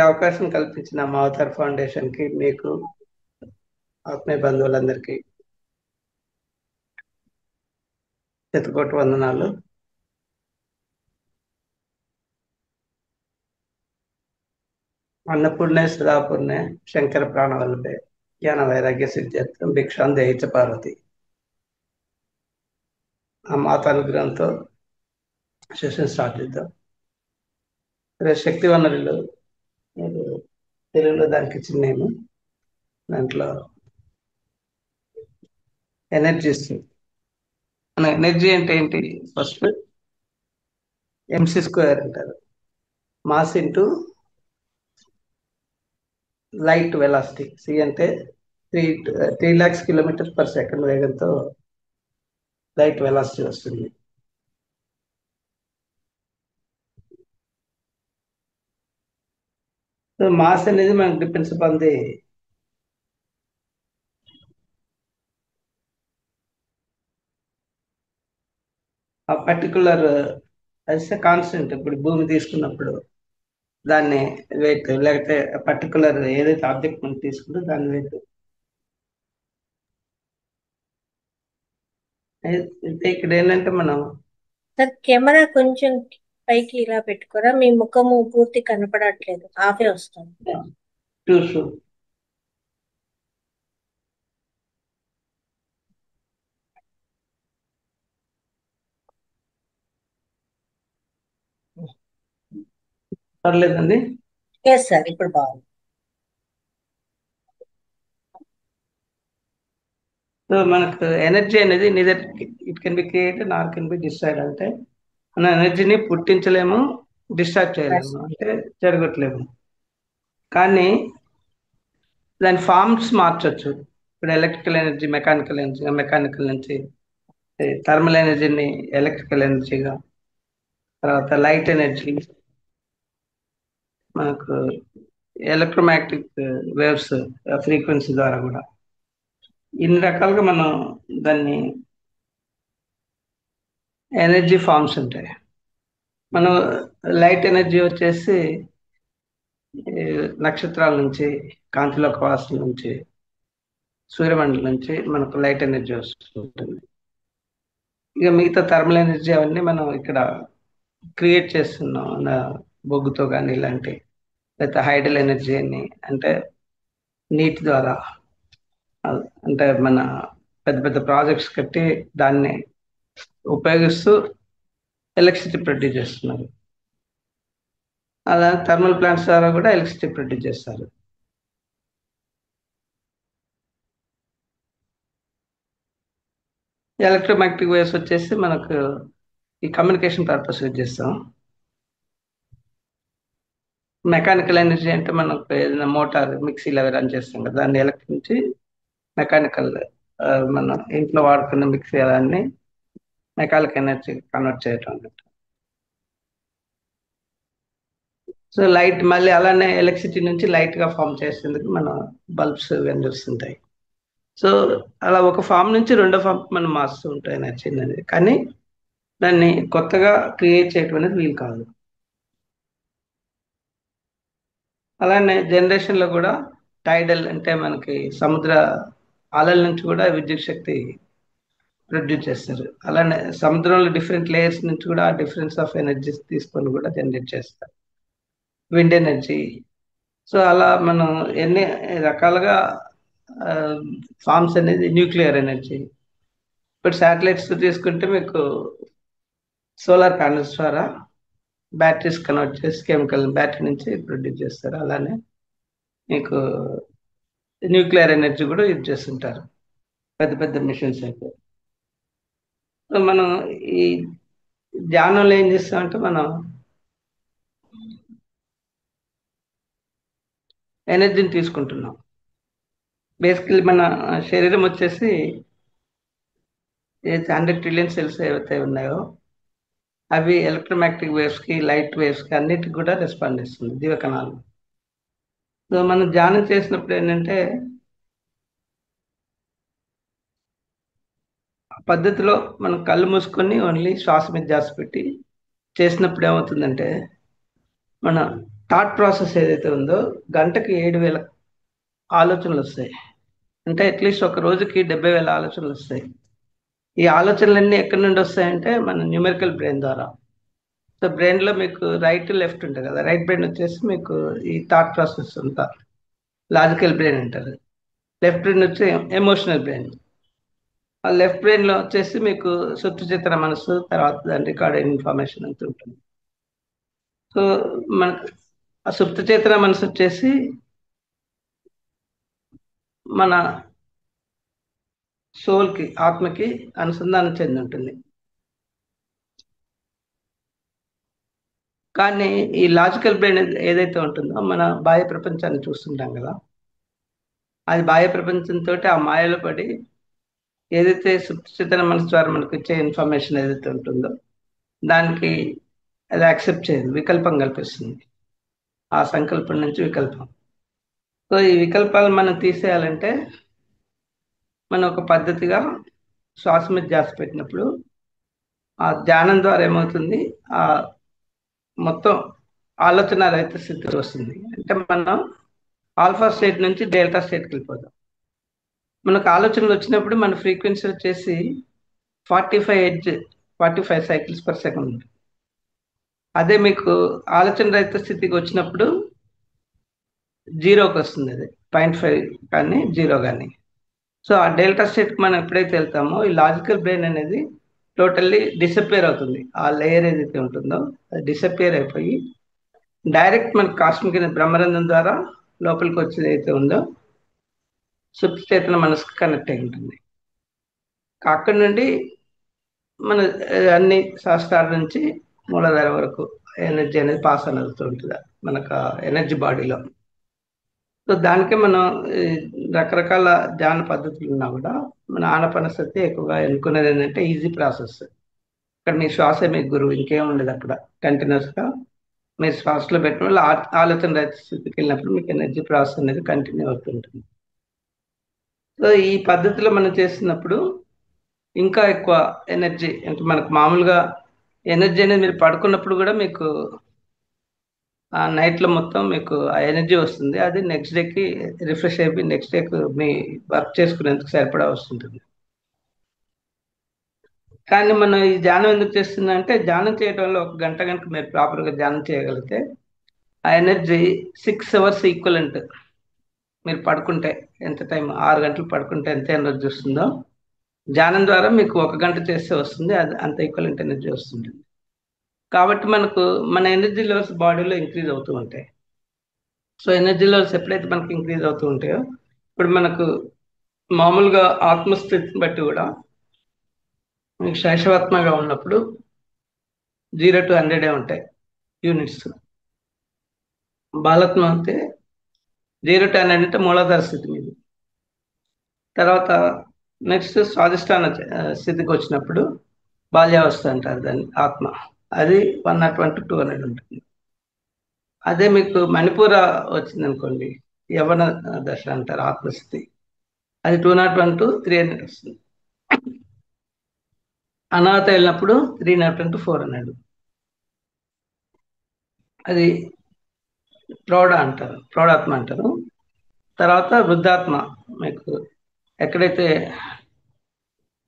అవకాశం కల్పించిన మా అవతార్ ఫౌండేషన్కి, మీకు, ఆత్మీయ బంధువులందరికీ శతకోటి వందనాలు. అన్నపూర్ణే సదాపూర్ణే శంకర ప్రాణవల్లభే జ్ఞాన వైరాగ్య సిద్ధ్యర్థం భిక్షాం దేహిచ పార్వతి. ఆ మాత అనుగ్రహంతో సెషన్ స్టార్ట్ చేద్దాం. శక్తి వనరులు తెలుగులో దానికి ఇచ్చిన నేమ్. దాంట్లో ఎనర్జీస్. మన ఎనర్జీ అంటే ఏంటి? ఫస్ట్ ఎంసీ స్క్వేర్ అంటారు. Mass into light velocity. C అంటే 3 lakhs km/s వేగంతో లైట్ వెలాసిటీ వస్తుంది. సో మాస్ అనేది మనకు డిపెండ్స్ అపాన్ ది ఆ పర్టికులర్ కాన్స్టెంట్. ఇప్పుడు భూమి తీసుకున్నప్పుడు దాన్ని వెయిట్, లేకపోతే పర్టికులర్ ఏదైతే ఆబ్జెక్ట్ మనం తీసుకుంటే దాని వెయిట్. అయితే ఇక్కడ ఏంటంటే మనం సార్ కెమెరా కొంచెం పైకి ఇలా పెట్టుకోరా, మీ ముఖము పూర్తి కనపడట్లేదు, హాఫే వస్తుంది. చూసు పర్లేదండి. ఎస్ సార్, ఇప్పుడు బాగుంది. సో మనకు ఎనర్జీ అనేది neither it can be created or can be destroyed. అంటే మన ఎనర్జీని పుట్టించలేము, డిస్ట్రాక్ట్ చేయలేము, అంటే జరగట్లేము. కానీ దాని ఫార్మ్స్ మార్చొచ్చు. ఇప్పుడు electrical energy mechanical energy, mechanical నుంచి థర్మల్ ఎనర్జీని ఎలక్ట్రికల్ ఎనర్జీగా, తర్వాత లైట్ ఎనర్జీ, మనకు ఎలక్ట్రోమాగ్నెటిక్ వేవ్స్ ఫ్రీక్వెన్సీ ద్వారా కూడా ఇన్ని రకాలుగా మనం దాన్ని ఎనర్జీ ఫార్మ్స్ ఉంటాయి. మనం లైట్ ఎనర్జీ వచ్చేసి నక్షత్రాల నుంచి, కాంతిలోక వాసుల నుంచి, సూర్యమండలం నుంచి మనకు లైట్ ఎనర్జీ వస్తుంటుంది. ఇక మిగతా థర్మల్ ఎనర్జీ అవన్నీ మనం ఇక్కడ క్రియేట్ చేస్తున్నాం బొగ్గుతో కానీ ఇలాంటి, లేకపోతే హైడల్ ఎనర్జీ అని అంటే నీటి ద్వారా, అంటే మన పెద్ద పెద్ద ప్రాజెక్ట్స్ కట్టి దాన్ని ఉపయోగిస్తూ ఎలక్ట్రిసిటీ ప్రొడ్యూస్ చేస్తున్నారు. అలా థర్మల్ ప్లాంట్స్ ద్వారా కూడా ఎలక్ట్రిసిటీ ప్రొడ్యూస్ చేస్తారు. ఎలక్ట్రోమాగ్నెటిక్ వేవ్స్ వచ్చేసి మనకు ఈ కమ్యూనికేషన్ పర్పస్ యూజ్ చేస్తాం. మెకానికల్ ఎనర్జీ అంటే మనకు ఏదైనా మోటార్, మిక్సీలు అవి రన్ చేస్తాం కదా, దాన్ని ఎలక్ట్రిక్ నుంచి మెకానికల్, మన ఇంట్లో వాడుకున్న మిక్సీ దాన్ని మెకానికల్ ఎనర్జీ కన్వర్ట్ చేయటం అన్నట్టు. సో లైట్ మళ్ళీ అలానే ఎలక్ట్రిసిటీ నుంచి లైట్ గా ఫామ్ చేసేందుకు మన బల్బ్స్ ఇవన్నీ వస్తుంటాయి. సో అలా ఒక ఫామ్ నుంచి రెండో ఫామ్ మనం మారుస్తూ ఉంటాయి ఎనర్జీ అనేది. కానీ దాన్ని కొత్తగా క్రియేట్ చేయటం అనేది వీలు కాదు. అలానే జనరేషన్ లో కూడా టైడల్ అంటే మనకి సముద్ర అలల నుంచి కూడా విద్యుత్ శక్తి ప్రొడ్యూస్ చేస్తారు. అలానే సముద్రంలో డిఫరెంట్ లేయర్స్ నుంచి కూడా డిఫరెన్స్ ఆఫ్ ఎనర్జీస్ తీసుకొని కూడా జనరేట్ చేస్తారు. Wind energy. సో అలా మనం ఎన్ని రకాలుగా ఫార్మ్స్ అనేది. Nuclear energy. ఇప్పుడు శాటిలైట్స్ తీసుకుంటే మీకు సోలార్ ప్యానల్స్ ద్వారా బ్యాటరీస్ కన్వర్ట్ చేసి కెమికల్ బ్యాటరీ నుంచి ప్రొడ్యూస్ చేస్తారు. అలానే మీకు న్యూక్లియర్ ఎనర్జీ కూడా యూజ్ చేస్తుంటారు పెద్ద పెద్ద మిషన్స్ అయితే. సో మనం ఈ ధ్యానంలో ఏం చేస్తామంటే మనం ఎనర్జీని తీసుకుంటున్నాం. బేసికలీ మన శరీరం వచ్చేసి 100 trillion సెల్స్ ఏవైతే ఉన్నాయో అవి ఎలక్ట్రోమాగ్నెటిక్ వేవ్స్ కి, లైట్ వేవ్స్ కి అన్నిటికి కూడా రెస్పాండ్ ఇస్తుంది, జీవకణాలు. సో మనం ధ్యానం చేసినప్పుడు ఏంటంటే ఆ పద్ధతిలో మనం కళ్ళు మూసుకొని ఓన్లీ శ్వాస మీద ధ్యాస పెట్టి చేసినప్పుడు ఏమవుతుందంటే మన థాట్ ప్రాసెస్ ఏదైతే ఉందో గంటకి 7,000 ఆలోచనలు వస్తాయి. అంటే అట్లీస్ట్ ఒక రోజుకి 70,000 ఆలోచనలు వస్తాయి. ఈ ఆలోచనలన్నీ ఎక్కడి నుండి వస్తాయంటే మన న్యూమెరికల్ బ్రెయిన్ ద్వారా. సో బ్రెయిన్లో మీకు రైట్ లెఫ్ట్ ఉంటుంది కదా, రైట్ బ్రెయిన్ వచ్చేసి మీకు ఈ థాట్ ప్రాసెస్ అంతా లాజికల్ బ్రెయిన్ అంటారు. లెఫ్ట్ బ్రెయిన్ వచ్చి ఎమోషనల్ బ్రెయిన్. ఆ లెఫ్ట్ బ్రెయిన్లో వచ్చేసి మీకు సుప్త చిత్ర మనసు, తర్వాత దాని రికార్డెడ్ ఇన్ఫర్మేషన్ అంతా ఉంటుంది. సో మనకు ఆ సుప్త చేతన మనసు వచ్చేసి మన సోల్కి, ఆత్మకి అనుసంధానం చెంది ఉంటుంది. కానీ ఈ లాజికల్ బ్రెయిన్ ఏదైతే ఉంటుందో మన బాహ్య ప్రపంచాన్ని చూస్తుంటాం కదా, అది బాహ్య ప్రపంచంతో ఆ మాయలో పడి ఏదైతే సుప్తచేతన మనసు ద్వారా మనకు ఇచ్చే ఇన్ఫర్మేషన్ ఏదైతే ఉంటుందో దానికి అది యాక్సెప్ట్ చేయదు, వికల్పం కల్పిస్తుంది. ఆ సంకల్పం నుంచి వికల్పం. సో ఈ వికల్పాలు మనం తీసేయాలంటే మనం ఒక పద్ధతిగా శ్వాస మీద ధ్యాస పెట్టినప్పుడు ఆ ధ్యానం ద్వారా ఏమవుతుంది, ఆ మొత్తం ఆలోచన రహిత స్థితి వస్తుంది. అంటే మనం ఆల్ఫా స్టేట్ నుంచి డెల్టా స్టేట్కి వెళ్ళిపోతాం. మనకు ఆలోచనలు వచ్చినప్పుడు మన ఫ్రీక్వెన్సీ వచ్చేసి 45 సైకిల్స్ పర్ సెకండ్. అదే మీకు ఆలోచన రహిత స్థితికి వచ్చినప్పుడు జీరోకి వస్తుంది, అది 0.5 కానీ 0 కానీ. సో ఆ డెల్టా స్టేట్కి మనం ఎప్పుడైతే వెళ్తామో ఈ లాజికల్ బ్రెయిన్ అనేది టోటల్లీ డిసప్పేర్ అవుతుంది. ఆ లేయర్ ఏదైతే ఉంటుందో అది డిసప్పేర్ అయిపోయి డైరెక్ట్ మన కాస్మిక్ బ్రహ్మరంధ్రం ద్వారా లోపలికి వచ్చేది అయితే ఉందో సుప్త చేతన మనసుకు కనెక్ట్ అయి ఉంటుంది. అక్కడి నుండి మన అన్ని శాస్త్రాల నుంచి మూలాధార వరకు ఎనర్జీ అనేది పాస్ అని అవుతూ ఉంటుంది మనకు ఎనర్జీ బాడీలో. సో దానికే మనం రకరకాల ధ్యాన పద్ధతులు ఉన్నా కూడా మన ఆనపనసతి ఎక్కువగా ఎన్నుకునేది ఏంటంటే ఈజీ ప్రాసెస్. ఇక్కడ మీ శ్వాస మీకు గురువు, ఇంకేం ఉండదు అక్కడ. కంటిన్యూస్గా మీరు శ్వాసలో పెట్టిన వాళ్ళు ఆలోచన రహిత స్థితికి వెళ్ళినప్పుడు మీకు ఎనర్జీ ప్రాసెస్ అనేది కంటిన్యూ అవుతుంటుంది. సో ఈ పద్ధతిలో మనం చేస్తున్నప్పుడు ఇంకా ఎక్కువ ఎనర్జీ, అంటే మనకు మామూలుగా ఎనర్జీ అనేది మీరు పడుకున్నప్పుడు కూడా మీకు ఆ నైట్లో మొత్తం మీకు ఆ ఎనర్జీ వస్తుంది. అది నెక్స్ట్ డేకి రిఫ్రెష్ అయిపోయి నెక్స్ట్ డేకి మీ వర్క్ చేసుకునేందుకు సరిపడా వస్తుంటుంది. కానీ మనం ఈ ధ్యానం ఎందుకు చేస్తుందంటే ధ్యానం చేయడం వల్ల ఒక గంట కనుక మీరు ప్రాపర్గా ధ్యానం చేయగలిగితే ఆ ఎనర్జీ 6 అవర్స్ ఈక్వలెంట్. మీరు పడుకుంటే ఎంత టైం, 6 గంటలు పడుకుంటే ఎంత ఎనర్జీ వస్తుందో ధ్యానం ద్వారా మీకు 1 గంట చేస్తే వస్తుంది, అది అంత ఈక్వలెంట్ ఎనర్జీ వస్తుంది. కాబట్టి మనకు మన ఎనర్జీ లెవెల్స్ బాడీలో ఇంక్రీజ్ అవుతూ ఉంటాయి. సో ఎనర్జీ లెవెల్స్ ఎప్పుడైతే మనకి ఇంక్రీజ్ అవుతూ ఉంటాయో ఇప్పుడు మనకు మామూలుగా ఆత్మస్థితిని బట్టి కూడా మీకు శైశవాత్మగా ఉన్నప్పుడు 0 to 100 ఉంటాయి యూనిట్స్. బాలాత్మ అయితే 0 to 100 అంటే మూలాధార స్థితి మీద. తర్వాత నెక్స్ట్ స్వాధిష్టాన స్థితికి వచ్చినప్పుడు బాల్యావస్థ అంటారు దాన్ని, ఆత్మ. అది 101 to 200 ఉంటుంది. అదే మీకు మణిపూర వచ్చింది అనుకోండి, యవన దశ అంటారు ఆత్మస్థితి, అది 201 to 300 వస్తుంది. అనాథ వెళ్ళినప్పుడు 301 to 400, అది ప్రౌఢాత్మ అంటారు. తర్వాత వృద్ధాత్మ మీకు ఎక్కడైతే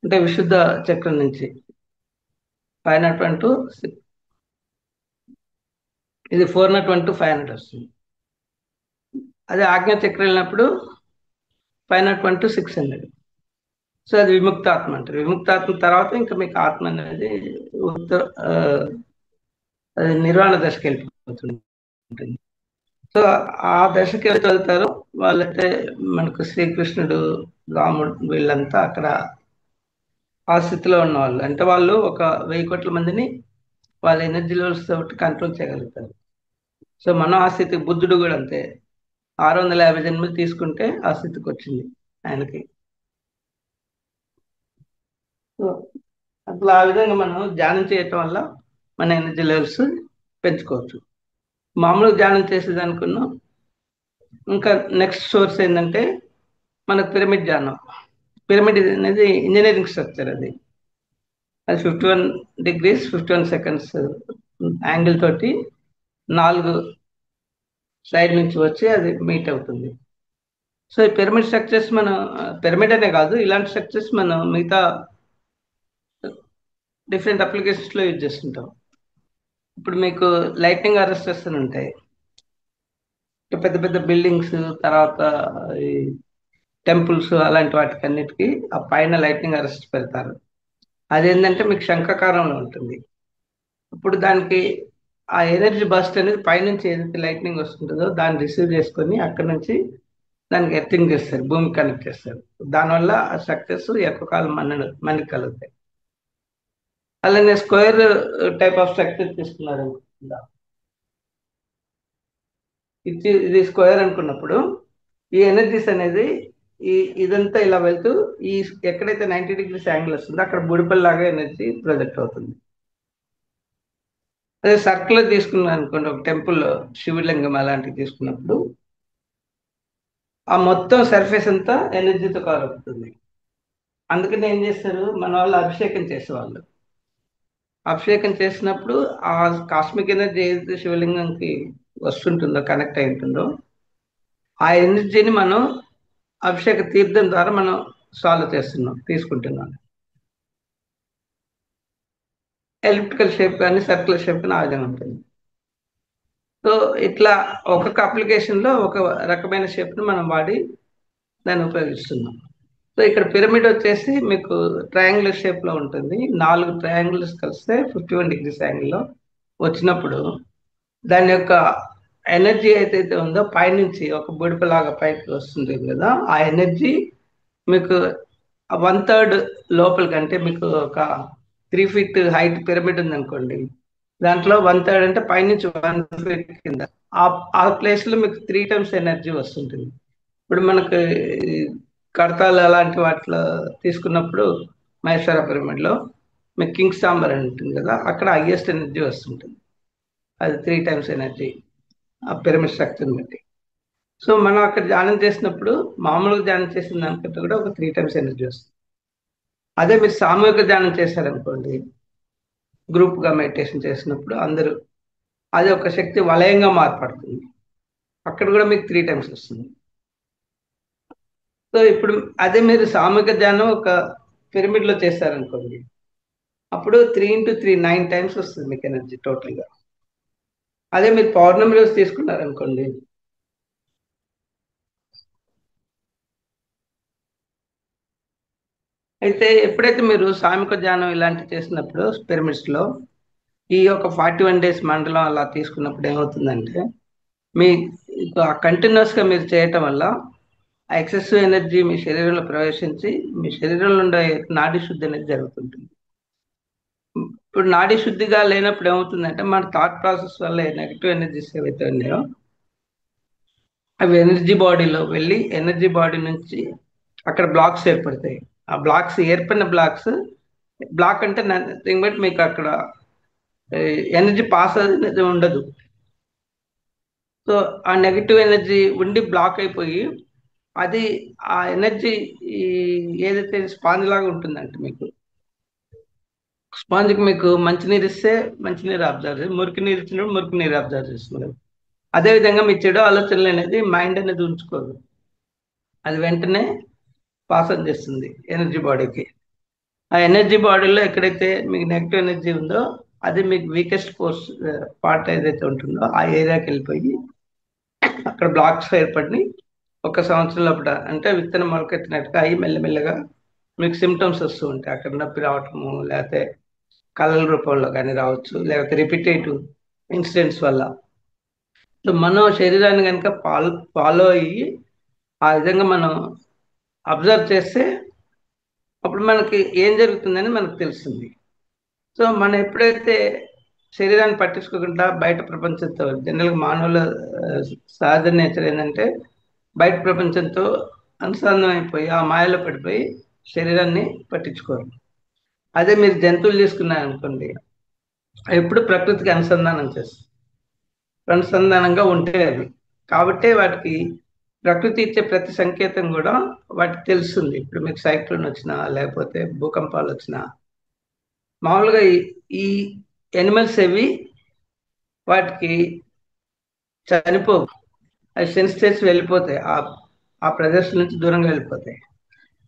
అంటే విశుద్ధ చక్రం నుంచి 501 to ఇది 401 to 500 వస్తుంది. అదే ఆజ్ఞ చక్రం వెళ్ళినప్పుడు 501 to 600. సో అది విముక్తాత్మ అంటారు. విముక్తాత్మ తర్వాత ఇంకా మీకు ఆత్మ అనేది అది నిర్వాణ దశకి వెళ్ళిపోతుంది. సో ఆ దశకి ఎవరైతే వెళ్తారో వాళ్ళైతే మనకు శ్రీకృష్ణుడు, రాముడు వీళ్ళంతా అక్కడ ఆ స్థితిలో ఉన్నవాళ్ళు. అంటే వాళ్ళు ఒక 1000 కోట్ల మందిని వాళ్ళ ఎనర్జీ లెవెల్స్ తోటి కంట్రోల్ చేయగలుగుతారు. సో మనం ఆ స్థితి, బుద్ధుడు కూడా అంతే 650 జన్మలు తీసుకుంటే ఆ స్థితికి వచ్చింది ఆయనకి. సో అట్లా ఆ విధంగా మనం ధ్యానం చేయటం వల్ల మన ఎనర్జీ లెవెల్స్ పెంచుకోవచ్చు. మామూలుగా ధ్యానం చేసేదనుకున్నాం. ఇంకా నెక్స్ట్ సోర్స్ ఏంటంటే మనకు పిరమిడ్ ధ్యానం. పిరమిడ్ అనేది ఇంజనీరింగ్ స్ట్రక్చర్. అది 51 degrees 51 seconds యాంగిల్ తోటి 4 సైడ్ నుంచి వచ్చి అది మీట్ అవుతుంది. సో ఈ పిరమిడ్ స్ట్రక్చర్స్ మనం పిరమిడ్ అనే కాదు, ఇలాంటి స్ట్రక్చర్స్ మనం మిగతా డిఫరెంట్ అప్లికేషన్స్ లో యూజ్ చేస్తుంటాం. ఇప్పుడు మీకు లైట్నింగ్ అరెస్టర్స్ అని ఉంటాయి. పెద్ద పెద్ద బిల్డింగ్స్, తర్వాత ఈ టెంపుల్స్, అలాంటి వాటికి అన్నిటికీ ఆ పైన లైట్నింగ్ అరెస్ట్ పెడతారు. అదేంటంటే మీకు శంఖాకారంలో ఉంటుంది. ఇప్పుడు దానికి ఆ ఎనర్జీ బస్ట్ అనేది పైనుంచి ఏదైతే లైట్నింగ్ వస్తుంటుందో దాన్ని రిసీవ్ చేసుకొని అక్కడ నుంచి దానికి ఎర్తింగ్ చేస్తారు, భూమి కనెక్ట్ చేస్తారు. దానివల్ల ఆ స్ట్రక్చర్స్ ఎక్కువ కాలం మనకి కలుగుతాయి. అలానే స్క్వేర్ టైప్ ఆఫ్ స్ట్రక్చర్ తీసుకున్నారు అనుకుంటా. ఇది స్క్వేర్ అనుకున్నప్పుడు ఈ ఎనర్జీస్ అనేది ఈ ఇదంతా ఇలా వెళ్తూ ఈ ఎక్కడైతే 90 degrees యాంగిల్ వస్తుందో అక్కడ బుడిపల్లాగా ఎనర్జీ ప్రొజెక్ట్ అవుతుంది. అదే సర్కిల్ తీసుకున్నాను అనుకోండి, ఒక టెంపుల్లో శివలింగం అలాంటివి తీసుకున్నప్పుడు ఆ మొత్తం సర్ఫేస్ అంతా ఎనర్జీతో కవర్ అవుతుంది. అందుకని ఏం చేస్తారు మన వాళ్ళు, అభిషేకం చేసేవాళ్ళు. అభిషేకం చేసినప్పుడు ఆ కాస్మిక్ ఎనర్జీ ఏదైతే శివలింగంకి వస్తుంటుందో, కనెక్ట్ అయి ఉంటుందో, ఆ ఎనర్జీని మనం అభిషేక తీర్థం ద్వారా మనం సాల్వ్ తీసుకుంటున్నాం. ఎలిప్టికల్ షేప్ కానీ సర్కులర్ షేప్ కానీ ఆ విధంగా ఉంటుంది. సో ఇట్లా ఒక్కొక్క అప్లికేషన్లో ఒక రకమైన షేప్ని మనం వాడి దాన్ని ఉపయోగిస్తున్నాం. సో ఇక్కడ పిరమిడ్ వచ్చేసి మీకు ట్రయాంగులర్ షేప్లో ఉంటుంది. 4 ట్రయాంగిల్స్ కలిస్తే 51 degrees యాంగిల్లో వచ్చినప్పుడు దాని యొక్క ఎనర్జీ ఏదైతే ఉందో పైనుంచి ఒక బుడిపలాగా పైకి వస్తుంది కదా, ఆ ఎనర్జీ మీకు 1/3 లోపలికి, అంటే మీకు ఒక 3 feet హైట్ పిరమిడ్ ఉంది అనుకోండి, దాంట్లో 1/3 అంటే పైనుంచి 1 feet కింద ఆ ఆ ప్లేస్ లో మీకు 3 times ఎనర్జీ వస్తుంటుంది. ఇప్పుడు మనకు కడతాలు అలాంటి వాటిలో తీసుకున్నప్పుడు మహేశ్వర పిరమిడ్ లో మీకు కింగ్ సాంబర్ అని ఉంటుంది కదా, అక్కడ హైయెస్ట్ ఎనర్జీ వస్తుంటుంది. అది 3 times ఎనర్జీ ఆ పిరమిడ్ స్ట్రక్చర్ బట్టి. సో మనం అక్కడ ధ్యానం చేసినప్పుడు మామూలుగా ధ్యానం చేసిన దానికంటే కూడా ఒక 3 times ఎనర్జీ వస్తుంది. అదే మీరు సామూహిక ధ్యానం చేశారనుకోండి, గ్రూప్ గా మెడిటేషన్ చేసినప్పుడు అందరూ, అది ఒక శక్తి వలయంగా మార్పడుతుంది. అక్కడ కూడా మీకు 3 times వస్తుంది. సో ఇప్పుడు అదే మీరు సామూహిక ధ్యానం ఒక పిరమిడ్ లో చేశారనుకోండి, అప్పుడు 3 into 3 9 times వస్తుంది మీకు ఎనర్జీ టోటల్ గా. అదే మీరు పౌర్ణమి రోజు తీసుకున్నారనుకోండి, అయితే ఎప్పుడైతే మీరు సామూహిక ధ్యానం ఇలాంటివి చేసినప్పుడు పిరమిడ్స్ లో ఈ యొక్క 41 days మండలం అలా తీసుకున్నప్పుడు ఏమవుతుందంటే, మీ కంటిన్యూస్ గా మీరు చేయటం వల్ల ఆ ఎక్సెసివ్ ఎనర్జీ మీ శరీరంలో ప్రవేశించి మీ శరీరంలో ఉండే నాడీ శుద్ధి అనేది జరుగుతుంటుంది. ఇప్పుడు నాడీ శుద్ధిగా లేనప్పుడు ఏమవుతుందంటే, మన థాట్ ప్రాసెస్ వల్ల నెగిటివ్ ఎనర్జీస్ ఏవైతే ఉన్నాయో అవి ఎనర్జీ బాడీలో వెళ్ళి ఎనర్జీ బాడీ నుంచి అక్కడ బ్లాక్స్ ఏర్పడతాయి. ఆ బ్లాక్స్ ఏర్పడిన బ్లాక్ అంటే నథింగ్ బట్ మీకు అక్కడ ఎనర్జీ పాస్ అనేది ఉండదు. సో ఆ నెగిటివ్ ఎనర్జీ ఉండి బ్లాక్ అయిపోయి అది ఆ ఎనర్జీ ఏదైతే స్పాంజ్ లాగా ఉంటుందంటే, మీకు స్పాంజ్కి మీకు మంచినీరు ఇస్తే మంచినీరు అబ్జర్వ్ చేస్తుంది, మురికి నీరు ఇచ్చినప్పుడు మురికి నీరు అబ్జర్వ్ చేస్తుంది. అదేవిధంగా మీ చెడు ఆలోచనలు అనేది మైండ్ అనేది ఉంచుకోదు, అది వెంటనే పాస్ ఆన్ చేస్తుంది ఎనర్జీ బాడీకి. ఆ ఎనర్జీ బాడీలో ఎక్కడైతే మీకు నెగిటివ్ ఎనర్జీ ఉందో అది మీకు వీకెస్ట్ పార్ట్ ఏదైతే ఉంటుందో ఆ ఏరియాకి వెళ్ళిపోయి అక్కడ బ్లాక్స్ ఏర్పడి 1 సంవత్సరం లోపల, అంటే విత్తనం మొలకెత్తినట్టుగా అవి మెల్లమెల్లగా మీకు సిమ్టమ్స్ వస్తూ ఉంటాయి. అక్కడ నొప్పి రావటము, లేకపోతే కళల రూపంలో కానీ రావచ్చు, లేకపోతే రిపిటేటివ్ ఇన్సిడెంట్స్ వల్ల. సో మనం శరీరాన్ని కనుక ఫాలో అయ్యి ఆ విధంగా మనం అబ్జర్వ్ చేస్తే అప్పుడు మనకి ఏం జరుగుతుందని మనకు తెలుస్తుంది. సో మనం ఎప్పుడైతే శరీరాన్ని పట్టించుకోకుండా బయట ప్రపంచంతో, జనరల్గా మానవుల ఆ, సహజ నేచర్ ఏంటంటే బయట ప్రపంచంతో అనుసంధానం అయిపోయి ఆ మాయలో పడిపోయి శరీరాన్ని పట్టించుకోరు. అదే మీరు జంతువులు తీసుకున్నారనుకోండి, ఎప్పుడు ప్రకృతికి అనుసంధానంగా ఉంటే అది, కాబట్టే వాటికి ప్రకృతి ఇచ్చే ప్రతి సంకేతం కూడా వాటికి తెలుస్తుంది. ఇప్పుడు మీకు సైక్లోన్ వచ్చినా లేకపోతే భూకంపాలు వచ్చినా మామూలుగా ఈ ఎనిమల్స్ ఏవి వాటికి చనిపోవు. అవి సెన్సిటైజ్ వెళ్ళిపోతాయి, ఆ ప్రదేశం నుంచి దూరంగా వెళ్ళిపోతాయి.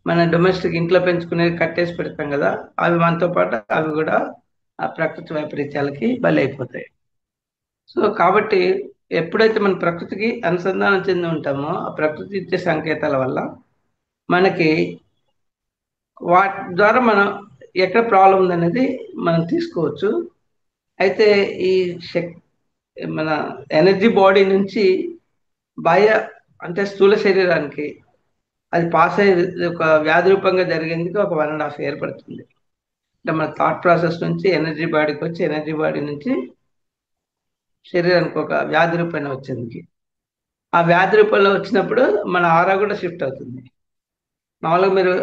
మన డొమెస్టిక్ ఇంట్లో పెంచుకునేవి కట్టేసి పెడతాం కదా, అవి మనతో పాటు అవి కూడా ఆ ప్రకృతి వైపరీత్యాలకి బలి అయిపోతాయి. సో కాబట్టి ఎప్పుడైతే మన ప్రకృతికి అనుసంధానం చెంది ఉంటామో, ఆ ప్రకృతి ఇచ్చే సంకేతాల వల్ల మనకి వాటి ద్వారా మనం ఎక్కడ ప్రాబ్లం ఉందనేది మనం తీసుకోవచ్చు. అయితే ఈ శక్ మన ఎనర్జీ బాడీ నుంచి బాహ్య అంటే స్థూల శరీరానికి అది పాస్ అయ్యే ఒక వ్యాధి రూపంగా జరిగేందుకు ఒక 1.5 year పడుతుంది. అంటే మన థాట్ ప్రాసెస్ నుంచి ఎనర్జీ బాడీకి వచ్చి, ఎనర్జీ బాడీ నుంచి శరీరానికి ఒక వ్యాధి రూపంలో వచ్చేందుకు. ఆ వ్యాధి రూపంలో వచ్చినప్పుడు మన ఆరా కూడా షిఫ్ట్ అవుతుంది. మామూలుగా మీరు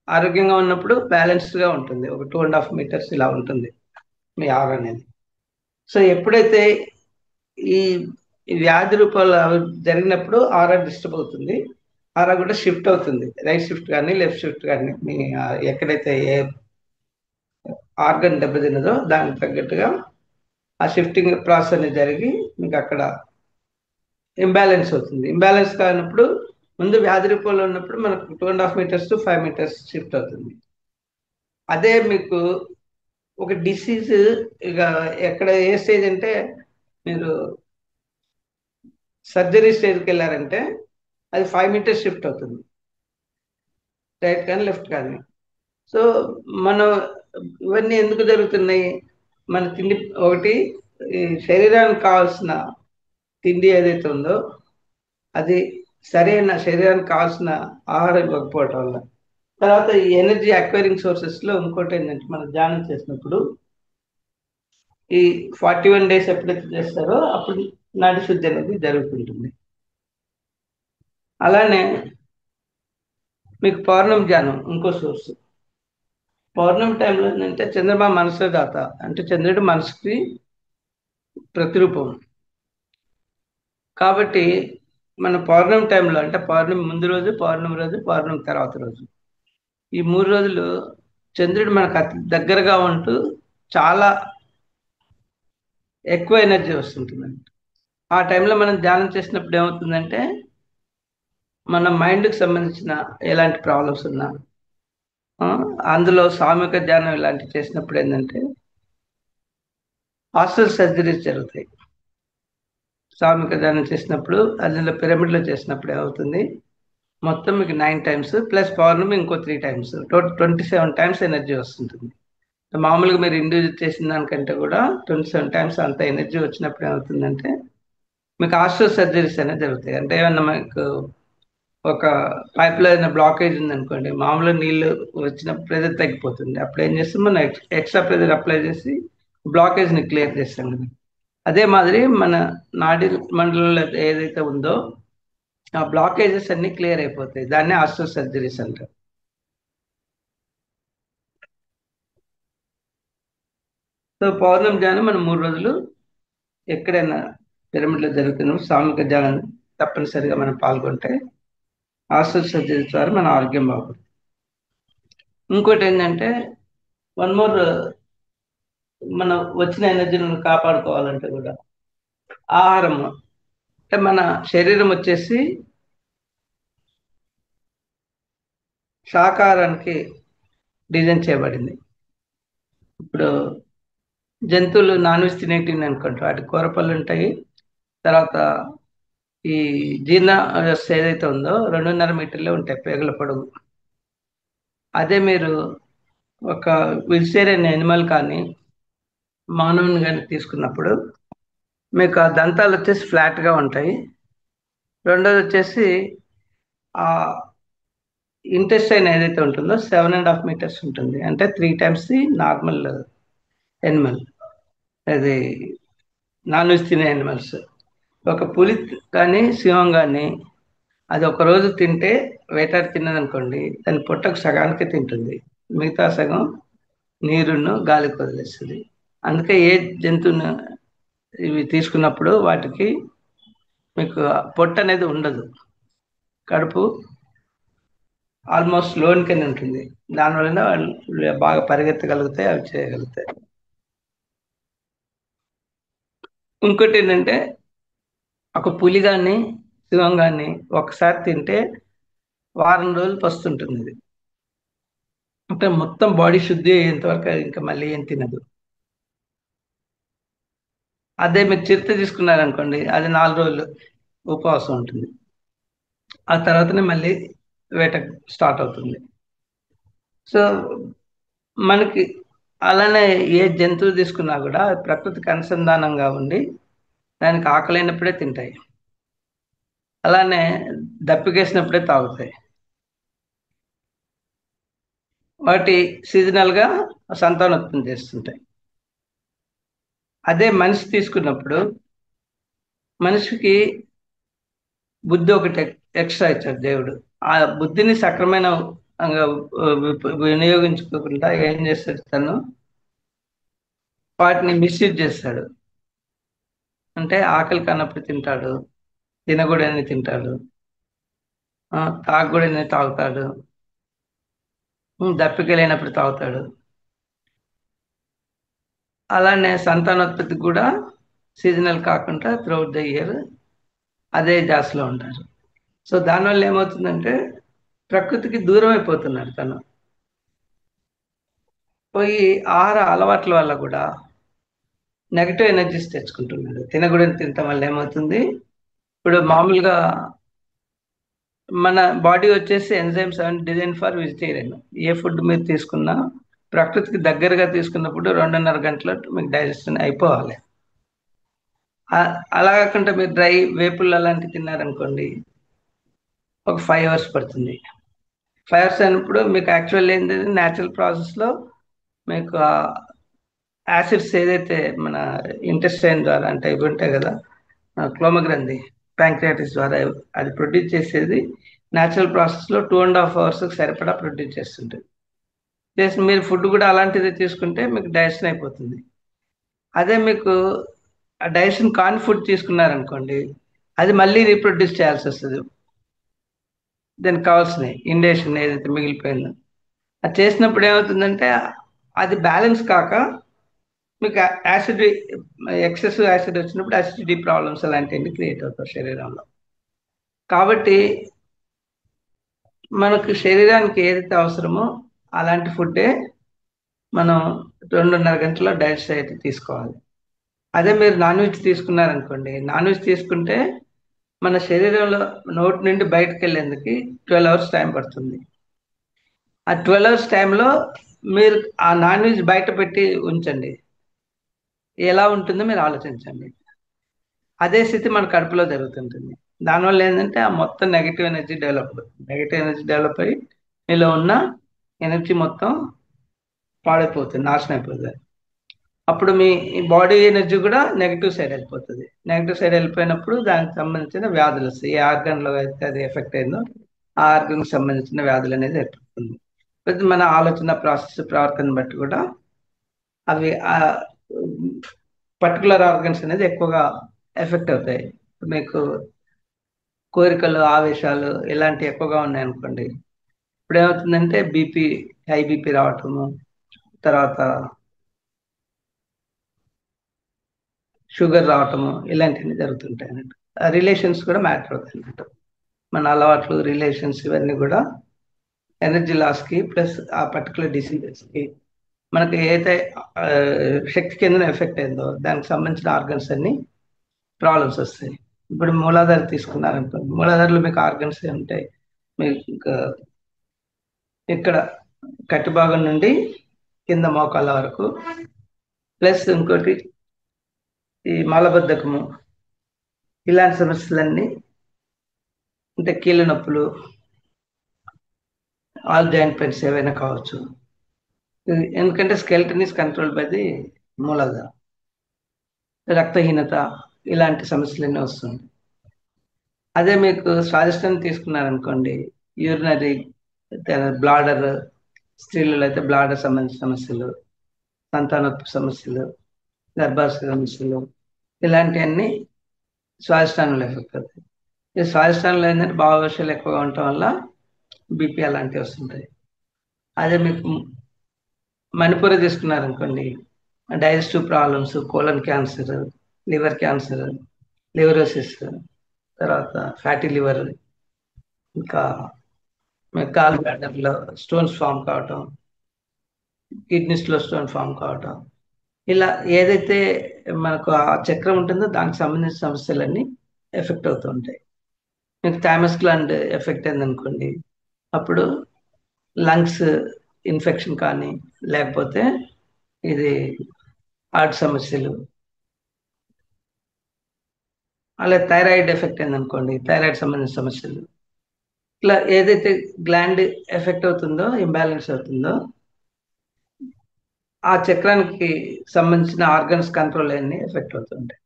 ఆరోగ్యంగా ఉన్నప్పుడు బ్యాలెన్స్డ్గా ఉంటుంది, ఒక 2.5 meters ఇలా ఉంటుంది మీ ఆరా అనేది. సో ఎప్పుడైతే ఈ ఈ వ్యాధి రూపాలు అవి జరిగినప్పుడు ఆరా డిస్టర్బ్ అవుతుంది, ఆరా కూడా షిఫ్ట్ అవుతుంది, రైట్ షిఫ్ట్ కానీ లెఫ్ట్ షిఫ్ట్ కానీ మీ ఎక్కడైతే ఏ ఆర్గన్ దెబ్బతిన్నదో దానికి తగ్గట్టుగా ఆ షిఫ్టింగ్ ప్రాసెస్ అనేది జరిగి మీకు అక్కడ ఇంబ్యాలెన్స్ అవుతుంది. ఇంబ్యాలెన్స్ కానప్పుడు ముందు వ్యాధి రూపంలో ఉన్నప్పుడు మనకు 2.5 meters to 5 meters షిఫ్ట్ అవుతుంది. అదే మీకు ఒక డిసీజ్ ఇక ఎక్కడ ఏ స్టేజ్ అంటే మీరు సర్జరీ స్టేజ్కి వెళ్ళారంటే అది 5 meters షిఫ్ట్ అవుతుంది, రైట్ కానీ లెఫ్ట్ కానీ. సో మనం ఇవన్నీ ఎందుకు జరుగుతున్నాయి? మన తిండి ఒకటి, ఈ శరీరానికి కావాల్సిన తిండి ఏదైతే ఉందో అది సరైన శరీరానికి కావాల్సిన ఆహారం ఇవ్వకపోవటం వల్ల. తర్వాత ఈ ఎనర్జీ అక్వైరింగ్ సోర్సెస్లో ఇంకోటి ఏంటంటే, మనం ధ్యానం చేసినప్పుడు ఈ 41 days ఎప్పుడైతే చేస్తారో అప్పుడు నాడి శుద్ధి అనేది జరుగుతుంటుంది. అలానే మీకు పౌర్ణమి ధ్యానం ఇంకో సోర్స్. పౌర్ణమి టైంలో ఏంటంటే చంద్రమా మనసు దాత, అంటే చంద్రుడు మనసుకి ప్రతిరూపం. కాబట్టి మన పౌర్ణమి టైంలో అంటే పౌర్ణమి ముందు రోజు, పౌర్ణమి రోజు, పౌర్ణమి తర్వాత రోజు, ఈ 3 రోజులు చంద్రుడు మనకు అతి దగ్గరగా ఉంటూ చాలా ఎక్కువ ఎనర్జీ వస్తుంటుందండి. ఆ టైంలో మనం ధ్యానం చేసినప్పుడు ఏమవుతుందంటే మన మైండ్కి సంబంధించిన ఎలాంటి ప్రాబ్లమ్స్ ఉన్నా అందులో సామూహిక ధ్యానం ఇలాంటివి చేసినప్పుడు ఏంటంటే హాస్టల్ సర్జరీస్ జరుగుతాయి. సామూహిక ధ్యానం చేసినప్పుడు, అందులో పిరమిడ్లో చేసినప్పుడు ఏమవుతుంది, మొత్తం మీకు 9 times ప్లస్ పౌర్ణమి ఇంకో 3 times, టోటల్ 27 times ఎనర్జీ వస్తుంటుంది. మామూలుగా మీరు ఇండివిజువల్ చేసిన దానికంటే కూడా 27 times అంత ఎనర్జీ వచ్చినప్పుడు ఏమవుతుందంటే మీకు ఆస్ట్రో సర్జరీస్ అనేది జరుగుతాయి. అంటే ఏమన్నా మీకు ఒక పైప్లో ఏదైనా బ్లాకేజ్ ఉందనుకోండి, మామూలుగా నీళ్ళు వచ్చిన ప్రెజర్ తగ్గిపోతుంది. అప్పుడు ఏం చేస్తాం, మనం ఎక్స్ట్రా ప్రెజర్ అప్లై చేసి బ్లాకేజ్ని క్లియర్ చేస్తాం కదా. అదే మాదిరి మన నాడి మండలంలో ఏదైతే ఉందో ఆ బ్లాకేజెస్ అన్ని క్లియర్ అయిపోతాయి. దాన్ని ఆస్ట్రో సర్జరీస్ అంటారు. సో పౌర్ణమి ధ్యానం మనం 3 రోజులు ఎక్కడైనా పిరమిడ్లో జరుగుతున్న సామూహిక ధ్యానం తప్పనిసరిగా మనం పాల్గొంటే ఆస్ట్రో సర్జరీ ద్వారా మన ఆరోగ్యం బాగుంటుంది. ఇంకోటి ఏంటంటే వన్ మోర్, మనం వచ్చిన ఎనర్జీని కాపాడుకోవాలంటే కూడా ఆహారం. అంటే మన శరీరం వచ్చేసి శాకాహారానికి డిజైన్ చేయబడింది. ఇప్పుడు జంతువులు నాన్ వెజ్ తినేటివి అనుకుంటారు, వాటి కూరపళ్ళు ఉంటాయి. తర్వాత ఈ జీర్ణ వ్యవస్థ ఏదైతే ఉందో 2.5 మీటర్లే ఉంటాయి పేగుల పొడవు. అదే మీరు ఒక వెజిటేరియన్ ఎనిమల్ కానీ మానవుని కానీ తీసుకున్నప్పుడు మీకు ఆ దంతాలు వచ్చేసి ఫ్లాట్గా ఉంటాయి. రెండోది వచ్చేసి ఆ ఇంటెస్టైన్ ఏదైతే ఉంటుందో 7.5 meters ఉంటుంది, అంటే 3 times ది నార్మల్ ఎనిమల్, అది నాన్ వెజ్ తినే యానిమల్స్. ఒక పులి కానీ సింహం కానీ అది ఒక రోజు తింటే, వేటాడి తిన్నదనుకోండి, దాని పొట్టకు సగానికి తింటుంది, మిగతా సగం నీరును గాలికి వదిలేస్తుంది. అందుకే ఏ జంతువును ఇవి తీసుకున్నప్పుడు వాటికి మీకు పొట్ట అనేది ఉండదు, కడుపు ఆల్మోస్ట్ లోనికని ఉంటుంది. దానివలన వాళ్ళు బాగా పరిగెత్తగలుగుతాయి, అవి చేయగలుగుతాయి. ఇంకోటి ఏంటంటే ఒక పులి కానీ శివంగాన్ని ఒకసారి తింటే వారం రోజులు పస్తుంటుంది ఇది. అంటే మొత్తం బాడీ శుద్ధి అయ్యేంత వరకు అది ఇంకా మళ్ళీ ఏం తినదు. అదే మీరు చిరుత తీసుకున్నారనుకోండి, అది 4 రోజులు ఉపవాసం ఉంటుంది. ఆ తర్వాతనే మళ్ళీ వేట స్టార్ట్ అవుతుంది. సో మనకి అలానే ఏ జంతువు తీసుకున్నా కూడా ప్రకృతికి అనుసంధానంగా ఉండి దానికి ఆకలైనప్పుడే తింటాయి. అలానే దప్పికేసినప్పుడే తాగుతాయి. వాటి సీజనల్గా సంతానోత్పత్తి చేస్తుంటాయి. అదే మనిషి తీసుకున్నప్పుడు మనిషికి బుద్ధి ఒకటి ఎక్స్ట్రా ఇచ్చాడు దేవుడు. ఆ బుద్ధిని సక్రమైన వినియోగించుకోకుండా ఏం చేస్తాడు తను, వాటిని మిస్యూజ్ చేస్తాడు. అంటే ఆకలి కానప్పుడు తింటాడు, తినకూడని తింటాడు, తాగకూడని తాగుతాడు, దప్పిక లేనప్పుడు తాగుతాడు. అలానే సంతానోత్పత్తి కూడా సీజనల్ కాకుండా త్రూఅవుట్ ద ఇయర్ అదే జాస్లో ఉంటారు. సో దానివల్ల ఏమవుతుందంటే ప్రకృతికి దూరం అయిపోతున్నాడు తను. పోయి ఆహార అలవాట్ల వల్ల కూడా నెగటివ్ ఎనర్జీస్ తెచ్చుకుంటున్నాడు. తినకూడని తినటం వల్ల ఏమవుతుంది, ఇప్పుడు మామూలుగా మన బాడీ వచ్చేసి enzymes and design for vegetarian. A food మీరు తీసుకున్నా ప్రకృతికి దగ్గరగా తీసుకున్నప్పుడు 2.5 గంటలు మీకు డైజెషన్ అయిపోవాలి. అలా కాకుండా మీరు డ్రై వేపుళ్ళు అలాంటివి తిన్నారనుకోండి, ఒక 5 hours పడుతుంది. 5 hours అయినప్పుడు మీకు యాక్చువల్ ఏంటంటే న్యాచురల్ ప్రాసెస్లో మీకు యాసిడ్స్ ఏదైతే మన ఇంటెస్టైన్ ద్వారా అంటే ఇవి ఉంటాయి కదా, క్లోమగ్రంథి ప్యాంక్రియాటిస్ ద్వారా అది ప్రొడ్యూస్ చేసేది న్యాచురల్ ప్రాసెస్లో 2.5 hours సరిపడా ప్రొడ్యూస్ చేస్తుంటుంది. చేసి మీరు ఫుడ్ కూడా అలాంటిది తీసుకుంటే మీకు డైజెషన్ అయిపోతుంది. అదే మీకు ఆ డైజెషన్ కాని ఫుడ్ తీసుకున్నారనుకోండి, అది మళ్ళీ రీప్రొడ్యూస్ చేయాల్సి వస్తుంది. దానికి కావాల్సినవి ఇండేషన్ ఏదైతే మిగిలిపోయిందో అది చేసినప్పుడు ఏమవుతుందంటే అది బ్యాలెన్స్ కాక మీకు యాసిడ్, ఎక్సెసివ్ యాసిడ్ వచ్చినప్పుడు యాసిడిటీ ప్రాబ్లమ్స్ అలాంటివన్నీ క్రియేట్ అవుతాయి శరీరంలో. కాబట్టి మనకు శరీరానికి ఏదైతే అవసరమో అలాంటి ఫుడ్డే మనం 2.5 గంటల్లో డైజెస్ట్ అయితే తీసుకోవాలి. అదే మీరు నాన్ వెజ్ తీసుకున్నారనుకోండి, నాన్ వెజ్ తీసుకుంటే మన శరీరంలో నోటి నుండి బయటకు వెళ్ళేందుకు 12 hours టైం పడుతుంది. ఆ 12 hours టైంలో మీరు ఆ నాన్ వెజ్ బయట పెట్టి ఉంచండి, ఎలా ఉంటుందో మీరు ఆలోచించండి. అదే స్థితి మన కడుపులో జరుగుతుంటుంది. దానివల్ల ఏంటంటే ఆ మొత్తం నెగిటివ్ ఎనర్జీ డెవలప్ అయ్యి మీలో ఉన్న ఎనర్జీ మొత్తం పాడైపోతుంది, నాశనం అయిపోతుంది. అప్పుడు మీ బాడీ ఎనర్జీ కూడా నెగిటివ్ సైడ్ వెళ్ళిపోతుంది. నెగిటివ్ సైడ్ వెళ్ళిపోయినప్పుడు దానికి సంబంధించిన వ్యాధులు వస్తాయి. ఏ ఆర్గన్లో అయితే అది ఎఫెక్ట్ అయిందో ఆ ఆర్గన్కి సంబంధించిన వ్యాధులు అనేది ఏర్పడుతుంది. మన ఆలోచన ప్రాసెస్ ప్రవర్తన బట్టి కూడా అవి పర్టికులర్ ఆర్గన్స్ అనేది ఎక్కువగా ఎఫెక్ట్ అవుతాయి. మీకు కోరికలు, ఆవేశాలు ఇలాంటివి ఎక్కువగా ఉన్నాయనుకోండి, ఇప్పుడు ఏమవుతుందంటే హై బీపీ రావటము, తర్వాత షుగర్ రావటము ఇలాంటివన్నీ జరుగుతుంటాయి అన్నట్టు. రిలేషన్స్ కూడా మ్యాటర్ అవుతాయి అన్నట్టు. మన అలవాట్లు, రిలేషన్స్ ఇవన్నీ కూడా ఎనర్జీ లాస్కి ప్లస్ ఆ పర్టికులర్ డిసీజెస్కి మనకి ఏదైతే శక్తి కింద ఎఫెక్ట్ అయిందో దానికి సంబంధించిన ఆర్గన్స్ అన్ని ప్రాబ్లమ్స్ వస్తాయి. ఇప్పుడు మూలాధార తీసుకున్నారనుకోండి, మూలాధారలో మీకు ఆర్గన్స్ ఉంటాయి. మీకు ఇక్కడ కట్టి భాగం నుండి కింద మోకాళ్ళ వరకు, ప్లస్ ఇంకోటి ఈ మలబద్ధకము ఇలాంటి సమస్యలన్నీ అంటే కీళ్ళ నొప్పులు, ఆల్ జాయింట్ పెయిన్స్ ఏవైనా కావచ్చు. ఎందుకంటే skeleton is control by the మూలాధార. రక్తహీనత ఇలాంటి సమస్యలన్నీ వస్తుంది. అదే మీకు స్వాదిష్టాన్ని తీసుకున్నారనుకోండి, యూరినరీ, బ్లాడర్, స్త్రీలలో అయితే బ్లాడర్ సంబంధించిన సమస్యలు, సంతానోత్పత్తి సమస్యలు, గర్భాశయ సమస్యలు ఇలాంటివన్నీ స్వాదిష్టానంలో ఎఫెక్ట్ అవుతాయి. ఈ స్వాదిష్టానంలో ఏంటంటే భావవిషయాలు ఎక్కువగా ఉండటం వల్ల బీపీ అలాంటివి వస్తుంటాయి. అదే మీకు మణిపూర్ తీసుకున్నారనుకోండి, digestive problems, colon cancer, liver cancer, లివరోసిస్, తర్వాత ఫ్యాటీ లివర్, ఇంకా గాల్ బ్లాడర్లో స్టోన్స్ ఫామ్ కావటం, కిడ్నీస్లో స్టోన్ ఫామ్ కావటం, ఇలా ఏదైతే మనకు ఆ చక్రం ఉంటుందో దానికి సంబంధించిన సమస్యలన్నీ ఎఫెక్ట్ అవుతూ ఉంటాయి. మీకు థైమస్ గ్లాండ్ ఎఫెక్ట్ అయిందనుకోండి, అప్పుడు లంగ్స్ ఇన్ఫెక్షన్ కానీ, లేకపోతే ఇది హార్ట్ సమస్యలు, అలా థైరాయిడ్ ఎఫెక్ట్ అయిందనుకోండి, థైరాయిడ్ సంబంధించిన సమస్యలు, ఇట్లా ఏదైతే గ్లాండ్ ఎఫెక్ట్ అవుతుందో, ఇంబ్యాలెన్స్ అవుతుందో, ఆ చక్రానికి సంబంధించిన ఆర్గన్స్ కంట్రోల్ అన్ని ఎఫెక్ట్ అవుతుంటాయి.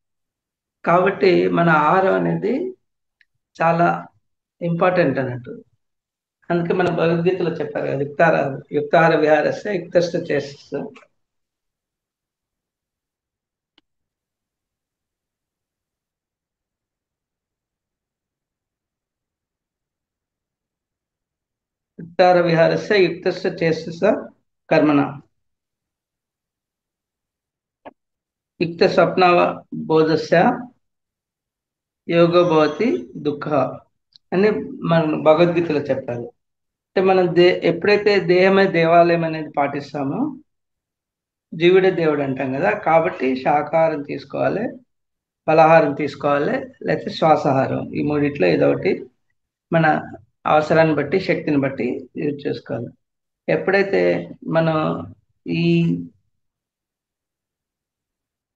కాబట్టి మన ఆహారం అనేది చాలా ఇంపార్టెంట్ అన్నట్టు. అందుకే మన భగవద్గీతలో చెప్పారు కదా, యుక్తాహార విహారస్య యుక్తస్థ చేస్తు. యుక్తాహార విహారస్య యుక్తస్థ చేస్తు కర్మణ యుక్త స్వప్న బోధస్య యోగో భవతి దుఃఖ అని మన భగవద్గీతలో చెప్పారు. అంటే మనం ఎప్పుడైతే దేహమే దేవాలయం అనేది పాటిస్తామో, జీవుడే దేవుడు అంటాం కదా, కాబట్టి శాకాహారం తీసుకోవాలి, ఫలాహారం తీసుకోవాలి, లేకపోతే శ్వాసాహారం, ఈ మూడిట్లో ఏదో ఒకటి మన అవసరాన్ని బట్టి, శక్తిని బట్టి యూజ్ చేసుకోవాలి. ఎప్పుడైతే మనం ఈ